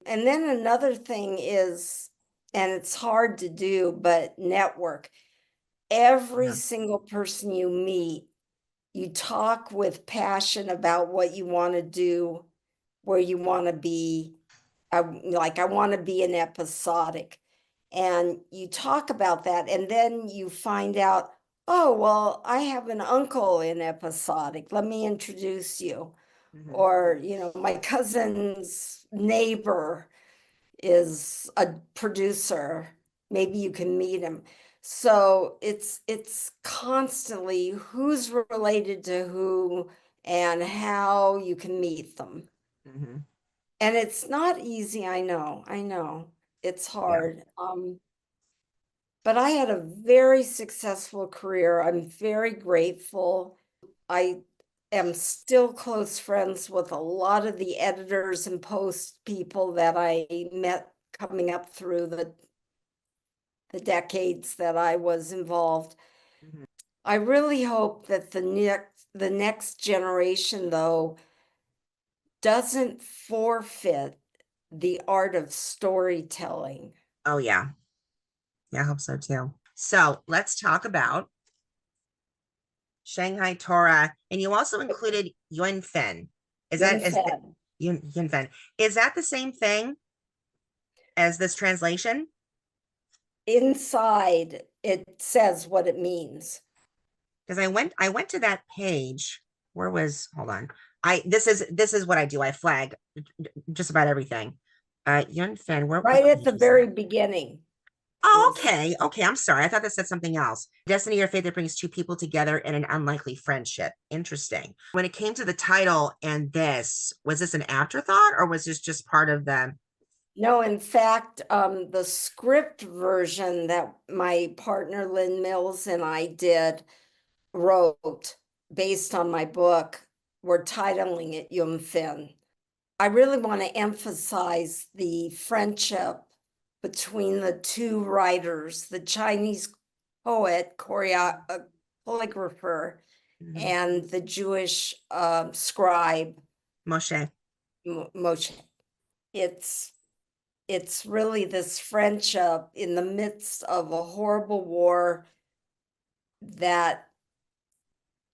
And then another thing is, and it's hard to do, but network. Every Yeah. single person you meet, you talk with passion about what you want to do, where you want to be. I want to be an episodic. And you talk about that, and then you find out, oh, well, I have an uncle in episodic. Let me introduce you. Mhm. Or, my cousin's neighbor is a producer. Maybe you can meet him. So it's constantly who's related to who and how you can meet them. Mhm. And it's not easy, I know. It's Yeah. hard. But I had a very successful career. I'm very grateful. I am still close friends with a lot of the editors and post people that I met coming up through the decades that I was involved. Mhm. I really hope that the next generation, though, doesn't forfeit the art of storytelling. Oh yeah. Yeah, I hope so too. So let's talk about Shanghai Torah, and you also included Yun Fen. Is that is it, Yun-Fed. Yun Fen? Is that the same thing as this translation? Inside, it says what it means. Because I went to that page. Where was hold on. This is what I do. I flag just about everything. Yun Fen, what Right at the page is very that? beginning. Oh, You'll see. okay. Okay. I'm sorry. I thought that said something else. Destiny or fate that brings two people together in an unlikely friendship. Interesting. When it came to the title and this, was this an afterthought or was this just part of the? No, in fact, the script version that my partner Lynn Mills and I wrote based on my book, we're titling it Yum Fin. I really want to emphasize the friendship between the two writers, the Chinese poet, calligrapher, Mhm. and the Jewish scribe, Moshe. Moshe. It's it's really this friendship in the midst of a horrible war that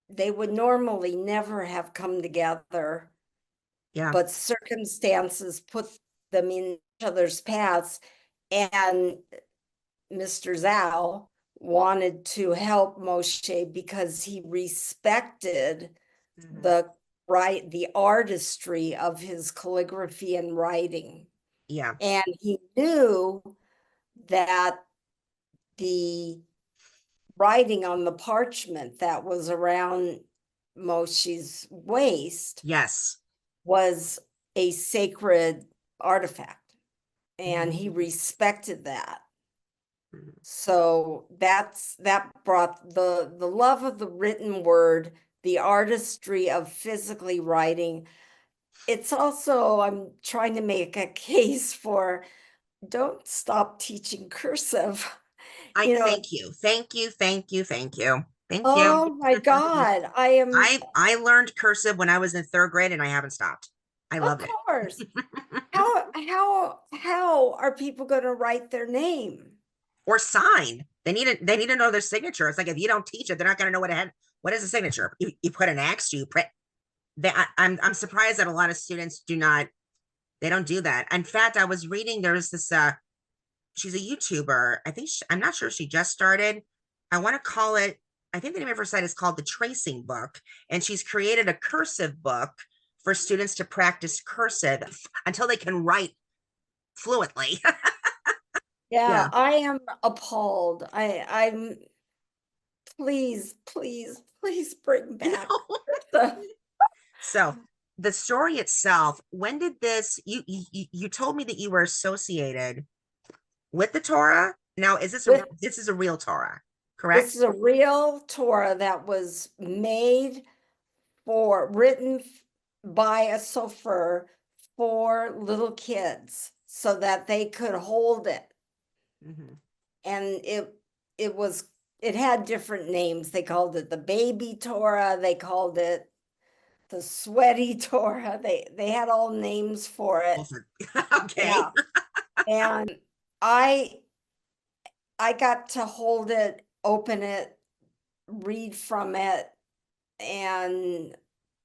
they would normally never have come together, Yeah. but circumstances put them in each other's paths. And Mr. Zhao wanted to help Moshe because he respected Mhm. the artistry of his calligraphy and writing. Yeah. And he knew that the writing on the parchment that was around Moshe's waist Yes. was a sacred artifact, and Mhm. he respected that. Mhm. So that brought the love of the written word, the artistry of physically writing, it's also, I'm trying to make a case for don't stop teaching cursive. I You know, thank you. Thank you. Thank you. Thank you. Thank you. oh my God, I am, I learned cursive when I was in third grade and I haven't stopped. I of love it. course. How are people going to write their name? Or sign. They need to know their signature. It's like if you don't teach it, they're not going to know what is a signature. You put an X, you print. I'm surprised that a lot of students do not. They don't do that. In fact, I was reading there's this she's a YouTuber. I'm not sure if she just started. I want to call it, I think the name of her site is called The Tracing Book. And she's created a cursive book for students to practice cursive until they can write fluently. Yeah, Yeah. I am appalled. I'm, please bring back No. the, So the story itself, when did this, you told me that you were associated with the Torah. Now, with, this is a real Torah, this correct? is a real Torah that was written by a sofer for little kids so that they could hold it. Mhm. And it was, it had different names. They called it the baby Torah, they called it the sweaty Torah. They had all names for it. Okay. Yeah. And I I got to hold it, open it, read from it, and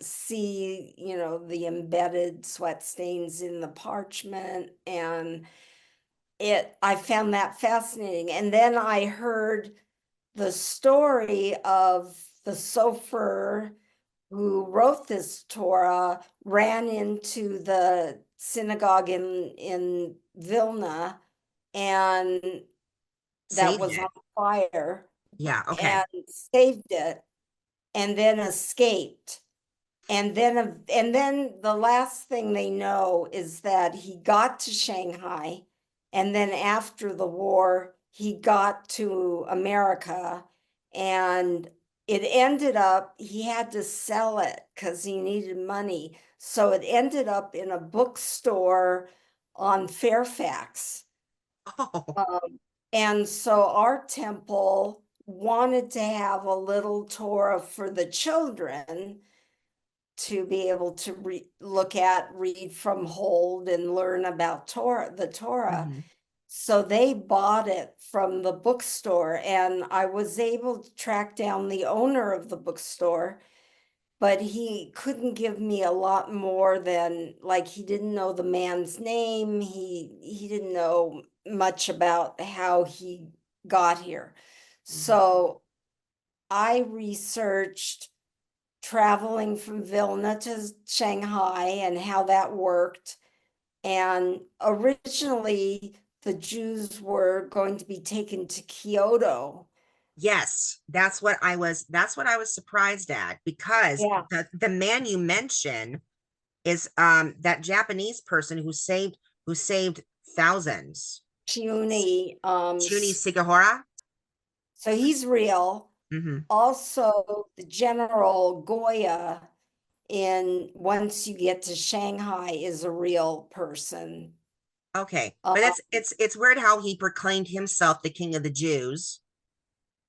see, the embedded sweat stains in the parchment. And I found that fascinating. And then I heard the story of the sofer who wrote this Torah ran into the synagogue in Vilna, and that Saved was on it. fire, Yeah. Okay. and saved it, and then escaped. And then the last thing they know is that he got to Shanghai, and then after the war, he got to America, and it ended up he had to sell it because he needed money. So it ended up in a bookstore on Fairfax. Oh. Um, and so our temple wanted to have a little Torah for the children to be able to look at, read from, hold, and learn about the Torah. Mhm. So they bought it from the bookstore, and I was able to track down the owner of the bookstore, but he couldn't give me a lot more than, like, he didn't know the man's name. He didn't know much about how he got here. Mhm. So I researched traveling from Vilna to Shanghai and how that worked. And originally, the Jews were going to be taken to Kyoto. Yes, that's what I was surprised at because Yeah. the man you mention is that Japanese person who saved thousands. Chiuni. Chuni Sigahara. So he's real. Hmm. Also, the General Goya in once you get to Shanghai is a real person. Okay. Uh, But it's weird how he proclaimed himself the king of the Jews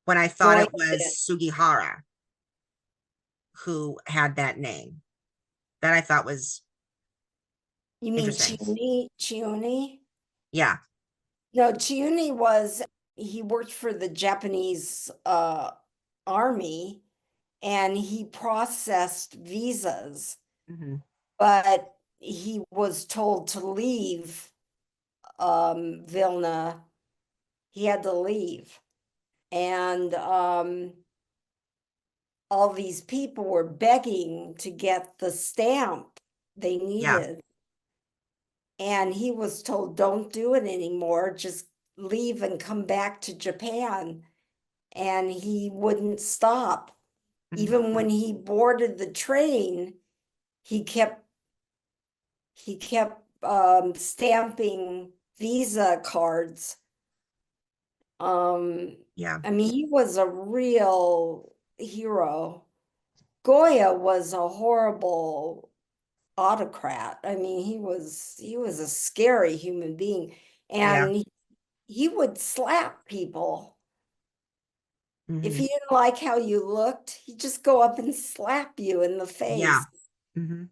when I thought Goya it was did. Sugihara who had that name. That I thought was You mean interesting. Chiuni? Chiuni? Yeah. No, Chiuni he worked for the Japanese army, and he processed visas, Hmm. but he was told to leave Vilna. He had to leave. And all these people were begging to get the stamp they Yeah. needed. And he was told, don't do it anymore, just leave and come back to Japan. And he wouldn't stop. Even Mhm. when he boarded the train, he kept stamping Visa cards. Um, Yeah. I mean, he was a real hero. Goya was a horrible, autocrat. I mean, he was a scary human being, Yeah. and he would slap people. If Hmm. he didn't like how you looked, he'd just go up and slap you in the Yeah. face. Hmm.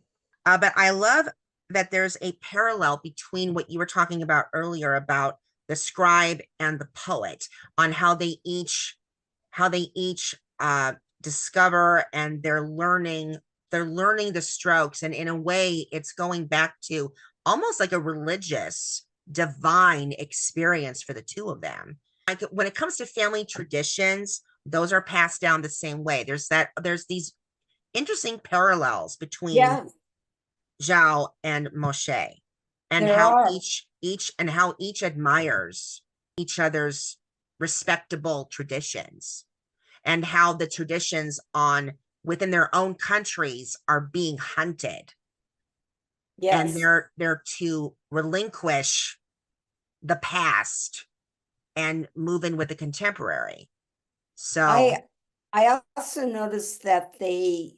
But I love that there's a parallel between what you were talking about earlier about the scribe and the poet on how they each discover, and they're learning the strokes, and in a way it's going back to almost like a religious divine experience for the two of them. Like when it comes to family traditions, those are passed down the same way. There's these interesting parallels between Yeah, Zhao and Moshe, and there how are. each admires each other's respectable traditions, and how the traditions on within their own countries are being hunted, and Yes. they're to relinquish the past and move in with the contemporary. So, I I also noticed that they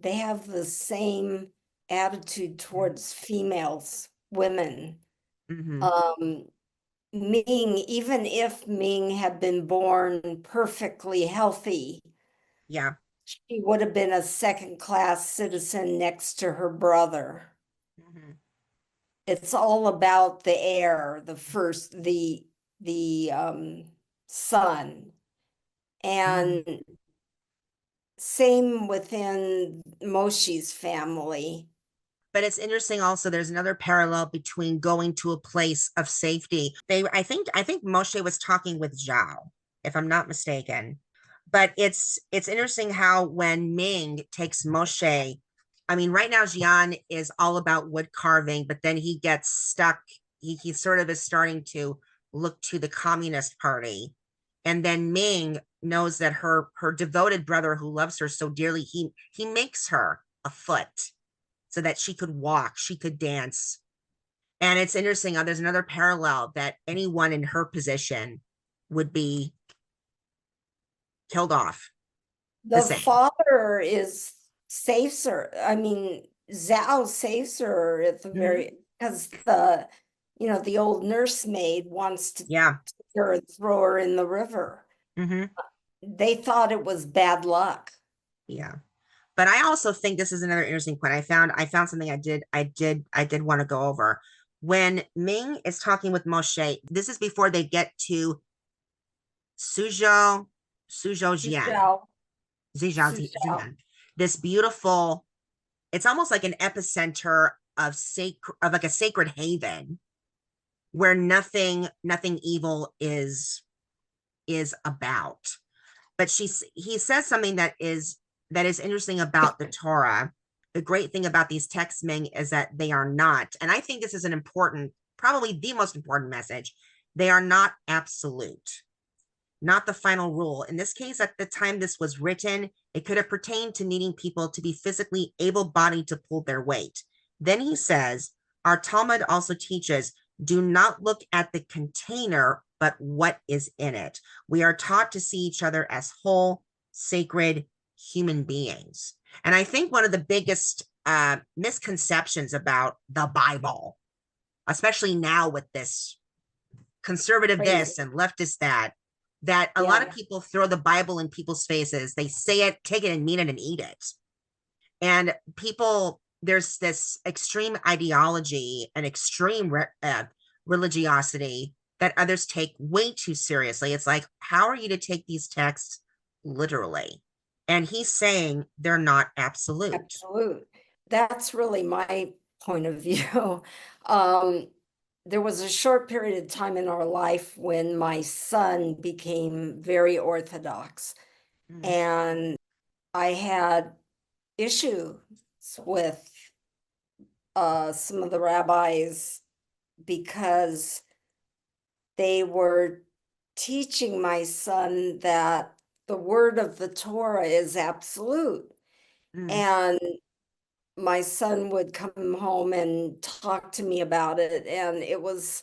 have the same attitude towards females, women. mhm, Um, Ming, even if Ming had been born perfectly healthy, yeah. she would have been a second-class citizen next to her brother. Mhm, It's all about the heir, the son. mhm. And same within Moshe's family. But it's interesting also, there's another parallel between going to a place of safety. I think Moshe was talking with Zhao, if I'm not mistaken. But it's interesting how when Ming takes Moshe, I mean, right now Jian is all about wood carving, but then he gets stuck. He sort of is starting to look to the Communist Party. And then Ming knows that her devoted brother who loves her so dearly, he makes her a foot so that she could walk, she could dance. And it's interesting. There's another parallel that anyone in her position would be killed off the The same. father is saves her. I mean, Zhao saves her at the Mm-hmm. very because the old nursemaid wants to Yeah. take her and throw her in the river. Mm-hmm. They thought it was bad luck. Yeah. But I also think this is another interesting point. I found something I did want to go over. When Ming is talking with Moshe, this is before they get to Suzhou, Suzhou Jian, Suzhou, Zizhou Suzhou. Jian. This beautiful, it's almost like an epicenter of like a sacred haven where nothing evil is about. But he says something that is interesting about the Torah. The great thing about these texts, Ming, is that they are not, and I think this is an important, probably the most important message, they are not absolute, not the final rule. In this case, at the time this was written, it could have pertained to needing people to be physically able-bodied to pull their weight. Then he says, our Talmud also teaches, do not look at the container, but what is in it. We are taught to see each other as whole, sacred human beings. And I think one of the biggest misconceptions about the Bible, especially now with this conservative Crazy. this and leftist that a lot of Yeah. people throw the Bible in people's faces. They say it, take it and mean it and eat it. And people, there's this extreme ideology and extreme religiosity that others take way too seriously. It's like, how are you to take these texts literally? And he's saying they're not absolute. Absolute. That's really my point of view. Um, there was a short period of time in our life when my son became very orthodox, Mm, and I had issues with some of the rabbis because they were teaching my son that the word of the Torah is absolute. mm, And my son would come home and talk to me about it. And it was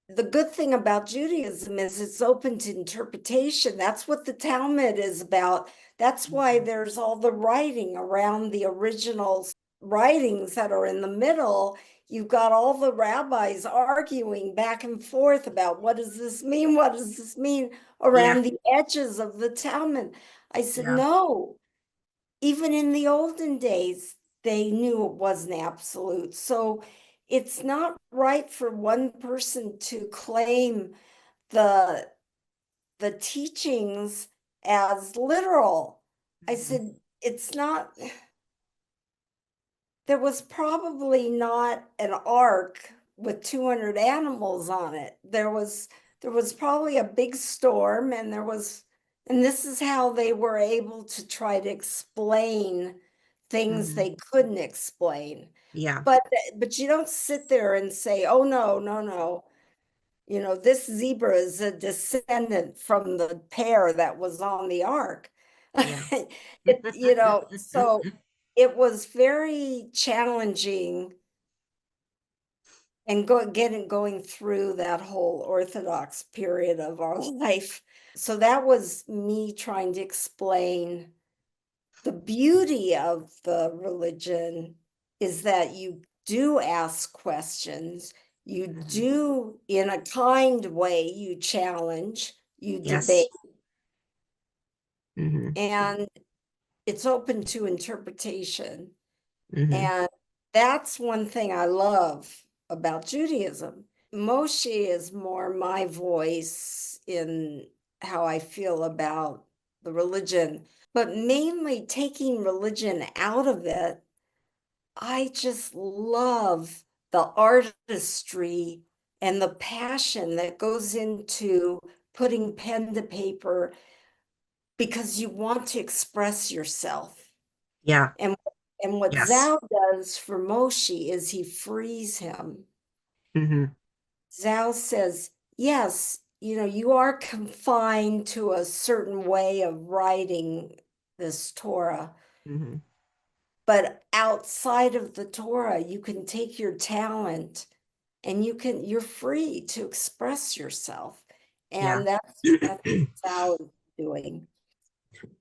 the good thing about Judaism is it's open to interpretation. That's what the Talmud is about. That's why mhm. there's all the writing around the originals. writings that are in the middle, you've got all the rabbis arguing back and forth about what does this mean? What does this mean Yeah. around the edges of the Talmud? I said, Yeah. no, even in the olden days, they knew it wasn't absolute. So it's not right for one person to claim the the teachings as literal. I Mhm. said, it's not, there was probably not an ark with 200 animals on it. There was probably a big storm, and this is how they were able to try to explain things Mhm. they couldn't explain. Yeah. But you don't sit there and say, oh no, no, no. This zebra is a descendant from the pair that was on the ark. Yeah. So it was very challenging and going through that whole Orthodox period of our life. So that was me trying to explain the beauty of the religion is that you do ask questions, you Mhm. do, in a kind way, you challenge, you debate, Yes. Hmm. and it's open to interpretation. Hmm. And that's one thing I love about Judaism. Moshe is more my voice in how I feel about the religion, but mainly taking religion out of it. I just love the artistry and the passion that goes into putting pen to paper because you want to express yourself. Yeah. And and what Yes. Zhao does for Moshe is he frees him. Hmm. Zhao says, yes, you are confined to a certain way of writing this Torah, Hmm. but outside of the Torah, you can take your talent and you're free to express yourself. Yeah. And that's what Zhao is doing.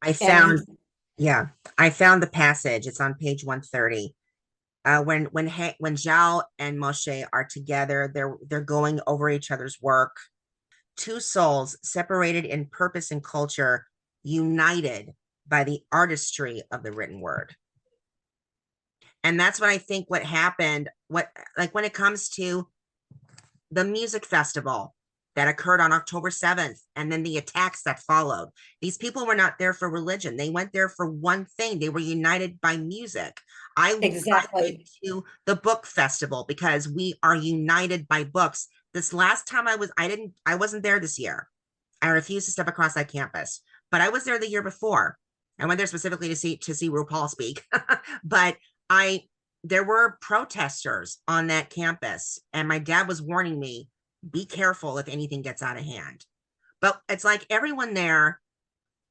I And found, yeah, I found the passage. It's on page 130. When Zhao and Moshe are together, they're going over each other's work. Two souls separated in purpose and culture, united by the artistry of the written word. And that's what I think what happened, what like when it comes to the music festival that occurred on October 7th and then the attacks that followed. These people were not there for religion. They went there for one thing. They were united by music. I went exactly, to the book festival because we are united by books. This last time I wasn't there this year. I refused to step across that campus, but I was there the year before. I went there specifically to see RuPaul speak, but I there were protesters on that campus, and my dad was warning me, be careful if anything gets out of hand. But it's like everyone there,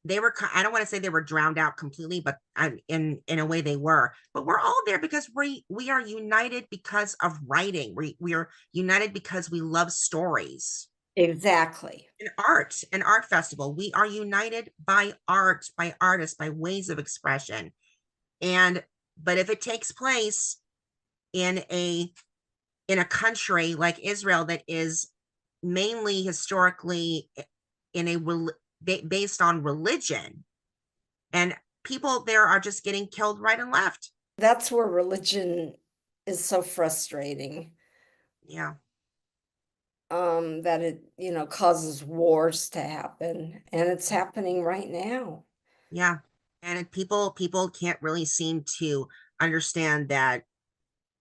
they were, I don't want to say they were drowned out completely, but in a way they were. But we're all there because we are united because of writing. We are united because we love stories. exactly. An art festival. We are united by art, by artists, by ways of expression. And but if it takes place in a country like Israel that is mainly historically in based on religion, and people there are just getting killed right and left. That's where religion is so frustrating, Yeah. that it, causes wars to happen. And it's happening right now. Yeah. And people can't really seem to understand that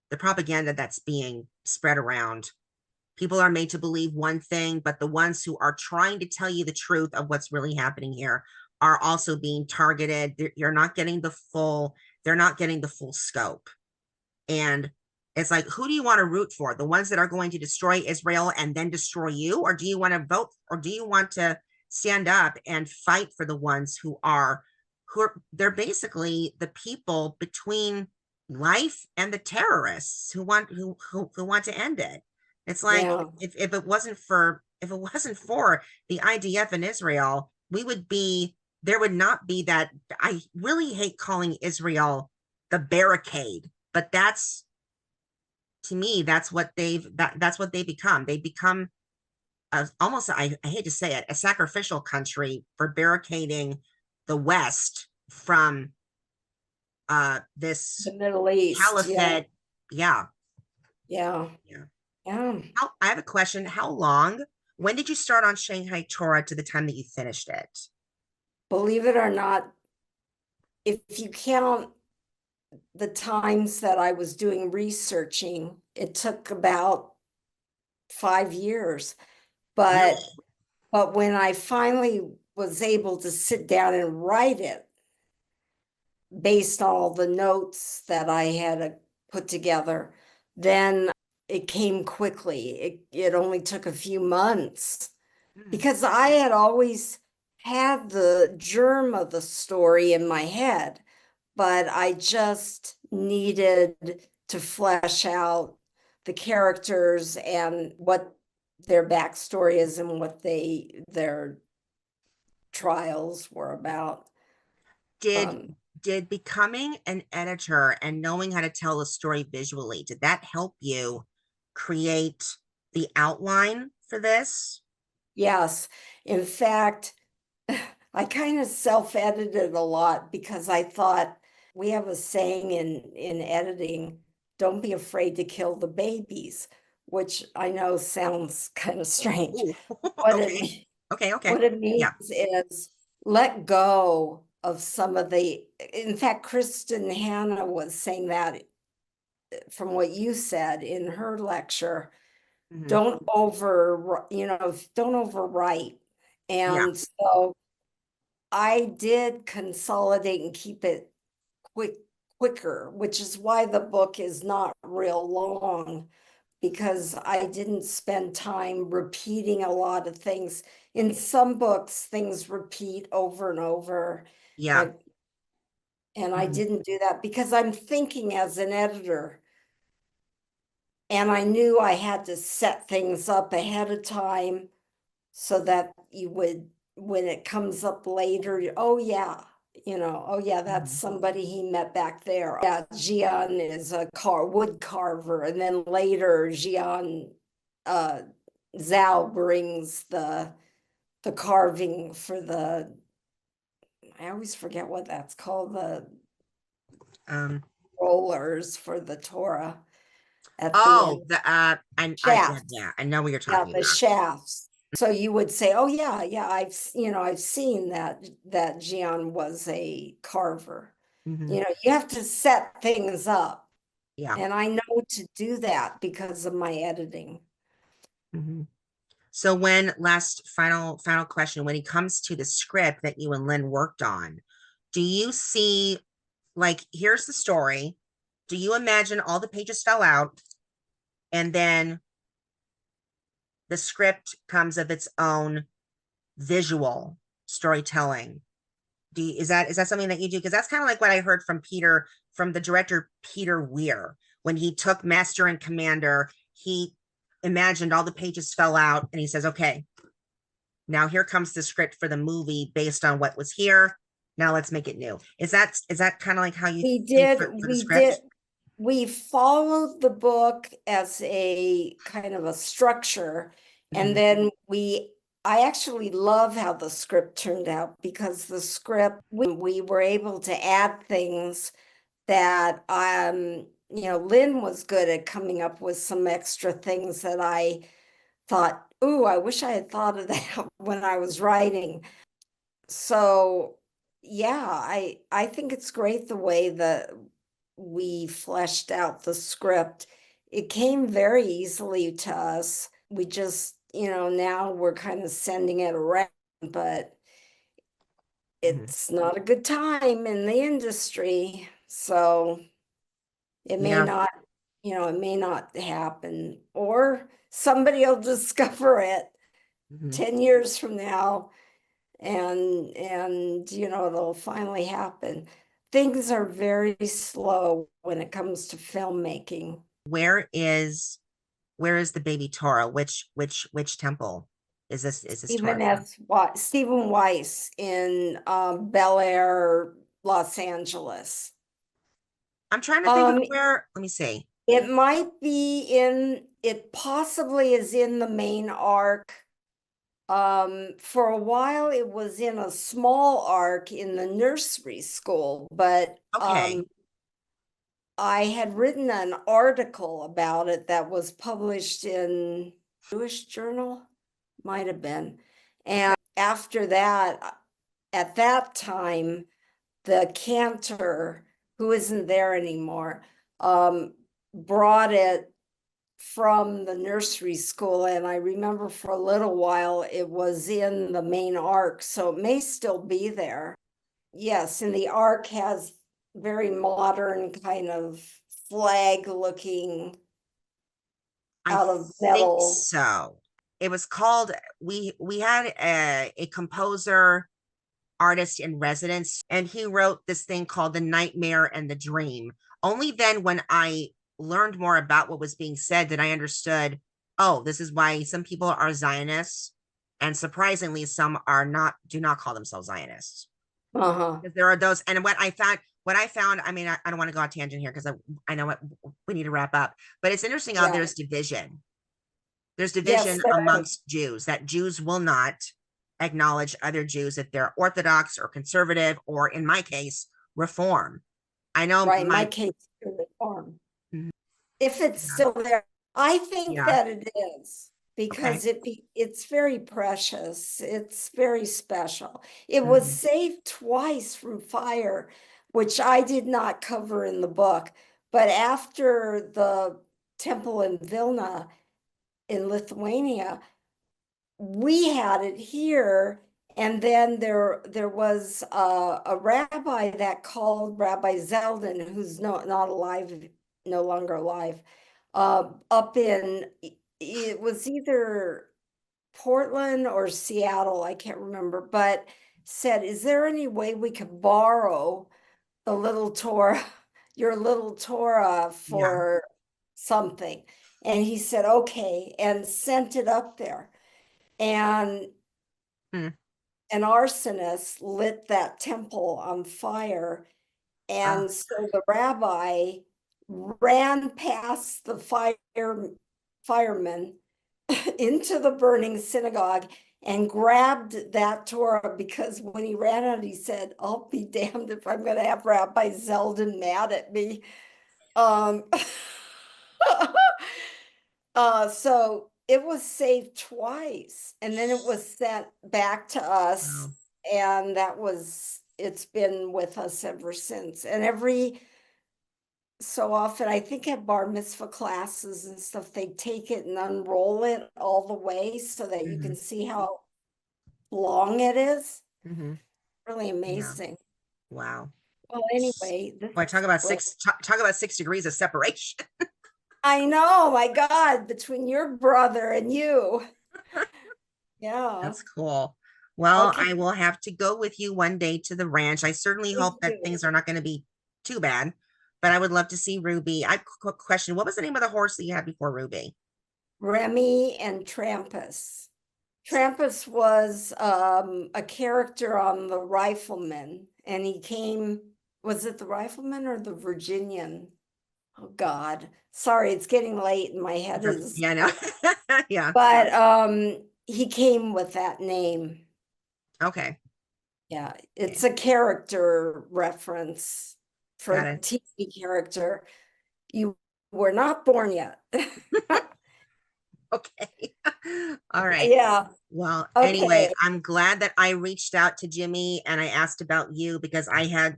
the propaganda that's being spread around, people are made to believe one thing, but the ones who are trying to tell you the truth of what's really happening here are also being targeted. You're not getting the full, they're not getting the full scope. And it's like, who do you want to root for? The ones that are going to destroy Israel and then destroy you? Or do you want to vote? Or do you want to stand up and fight for the ones they're basically the people between life and the terrorists who want to end it. It's like Yeah, if it wasn't for the IDF in Israel, there would not be that. I really hate calling Israel the barricade but that's, to me, that's what that's what they become. They become almost, I hate to say it, a sacrificial country for barricading the West from The this Middle East. Yeah. caliphate. Yeah. Yeah. Yeah. Yeah. I have a question. How long, when did you start on Shanghai Torah to the time that you finished it? Believe it or not, if you count the times that I was doing researching, it took about 5 years. But Really? when I finally was able to sit down and write it based on all the notes that I had put together, then it came quickly. It only took a few months Mm. because I had always had the germ of the story in my head, but I just needed to flesh out the characters and what their backstory is and what their trials were about. Did Um, did becoming an editor and knowing how to tell a story visually, did that help you create the outline for this? yes, in fact, I kind of self-edited a lot because I thought we have a saying in editing, don't be afraid to kill the babies, which I know sounds kind of strange. Ooh, What okay. it Okay, okay. what it means Yeah. is let go of some of the, in fact, Kristen Hanna was saying that from what you said in her lecture, Hmm. don't overwrite. Yeah. And so I did consolidate and keep it quicker, which is why the book is not real long, because I didn't spend time repeating a lot of things. In some books, things repeat over and over. Yeah. And, and I Hmm. didn't do that because I'm thinking as an editor. And I knew I had to set things up ahead of time so that you would, when it comes up later, oh yeah, oh yeah, that's Hmm. somebody he met back there. Yeah, Gian is a wood carver, and then later Gian uh Zhao brings the carving for the, I always forget what that's called, the Um, rollers for the Torah at the end. oh, the yeah, Shafts. yeah, I know what you're Yeah, talking the about. shafts. So you would say, oh yeah, yeah, I've seen that Gian was a carver. Hmm. You have to set things up. Yeah. And I know to do that because of my editing. Hmm. So when last final question, when it comes to the script that you and Lynn worked on, do you see, like, here's the story. Do you imagine all the pages fell out and then the script comes of its own visual storytelling? Is that something that you do? Because that's kind of like what I heard from the director Peter Weir. When he took Master and Commander, he imagined all the pages fell out and he says, okay, now here comes the script for the movie based on what was here. Now let's make it new. Is that kind of like how you We think did, for the we did, script? we followed the book as a kind of a structure. And Mhm. then I actually love how the script turned out because the script, we were able to add things that, Lynn was good at coming up with some extra things that I thought, ooh, I wish I had thought of that when I was writing. So yeah, I think it's great the way that we fleshed out the script. It came very easily to us. We just, now we're kind of sending it around, but Mhm. it's not a good time in the industry. So it may Yeah. not, it may not happen, or somebody will discover it Mhm. 10 years from now, and it'll finally happen. Things are very slow when it comes to filmmaking. Where is where is the baby Torah? Which temple is this Torah from? Stephen Weiss in Bel Air, Los Angeles. I'm trying to think of Um, where, let me see. it might be it possibly is in the main arc. For a while, it was in a small arc in the nursery school, but Okay. I had written an article about it that was published in Jewish Journal, might have been. Okay. And after that, at that time, the cantor, who isn't there anymore, brought it from the nursery school. And I remember for a little while it was in the main arc, so it may still be there. Yes, and the arc has very modern kind of flag looking I out of think metal. so. It was called, we had a composer artist in residence, and he wrote this thing called The Nightmare and the Dream. Only then, when I learned more about what was being said, that I understood, oh, this is why some people are Zionists, and surprisingly, some are not, do not call themselves Zionists. Uh-huh. Because there are those, and what I found, I mean, I don't want to go on tangent here because I know what we need to wrap up, but it's interesting how Yeah. there's division. There's Yes, division there is. amongst Jews, that Jews will not acknowledge other Jews if they're Orthodox or conservative, or in my case, Reform. I know Right, my my, case is the farm. mhm, If it's yeah, still there, I think yeah, that it is okay. because it's very precious. It's very special. It was Mhm. saved twice from fire, which I did not cover in the book. But after the temple in Vilna in Lithuania, we had it here. And then there was a rabbi that called Rabbi Zeldin, who's not alive, no longer alive, up in, it was either Portland or Seattle, I can't remember, but said, is there any way we could borrow the little Torah, your little Torah Yeah. for something? And he said, okay, and sent it up there. And Hmm. an arsonist lit that temple on fire. Oh, And so the rabbi ran past the firemen into the burning synagogue and grabbed that Torah, because when he ran out, he said, I'll be damned if I'm going to have Rabbi Zeldin mad at me. Um, so it was saved twice, and then it was sent back to us, wow. and it's been with us ever since. And every so often, I think at bar mitzvah classes and stuff, they take it and unroll it all the way so that you Hmm. can see how long it is. Hmm. Really Yeah. amazing. Wow. Well, anyway, this Boy, is great. talk about 6 degrees of separation. I know, my God, between your brother and you. Yeah. That's cool. Well, Okay, I will have to go with you one day to the ranch. I certainly please hope that do. things are not going to be too bad, but I would love to see Ruby. I quick question, what was the name of the horse that you had before Ruby? Remy and Trampus. Trampus was a character on the Rifleman, and he came, was it the Rifleman or the Virginian? Oh God, sorry, it's getting late and my head is, Yeah, I know. Yeah. but he came with that name. Okay. Yeah, Okay. it's a character reference for Got a it. TV character. You were not born yet. Okay. All right. Yeah, Well, anyway, okay. I'm glad that I reached out to Jimmy and I asked about you because I had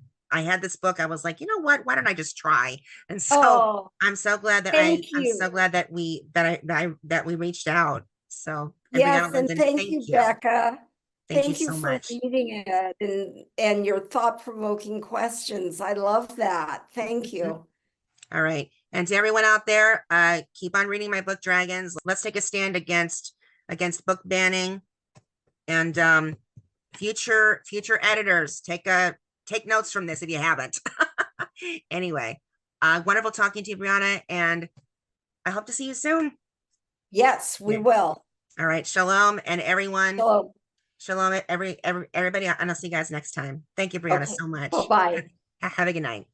this book. I was like, you know what? Why don't I just try? And so Oh, I'm so glad that thank I'm so you. glad that we reached out. So, and Brianna Yes, and London, thank thank you, you. Becca. Thank you Thank you so for much. reading it and your thought-provoking questions. I love that. Thank Mhm. you. All right. And to everyone out there, keep on reading my book, Dragons. Let's take a stand against book banning, and future editors, take notes from this if you haven't. Anyway, wonderful talking to you, Brianna, and I hope to see you soon. Yes, we Okay. will. All right. Shalom, and everyone. So, Shalom, everybody, and I'll see you guys next time. Thank you, Brianna, okay, so much. bye-bye. Have a good night.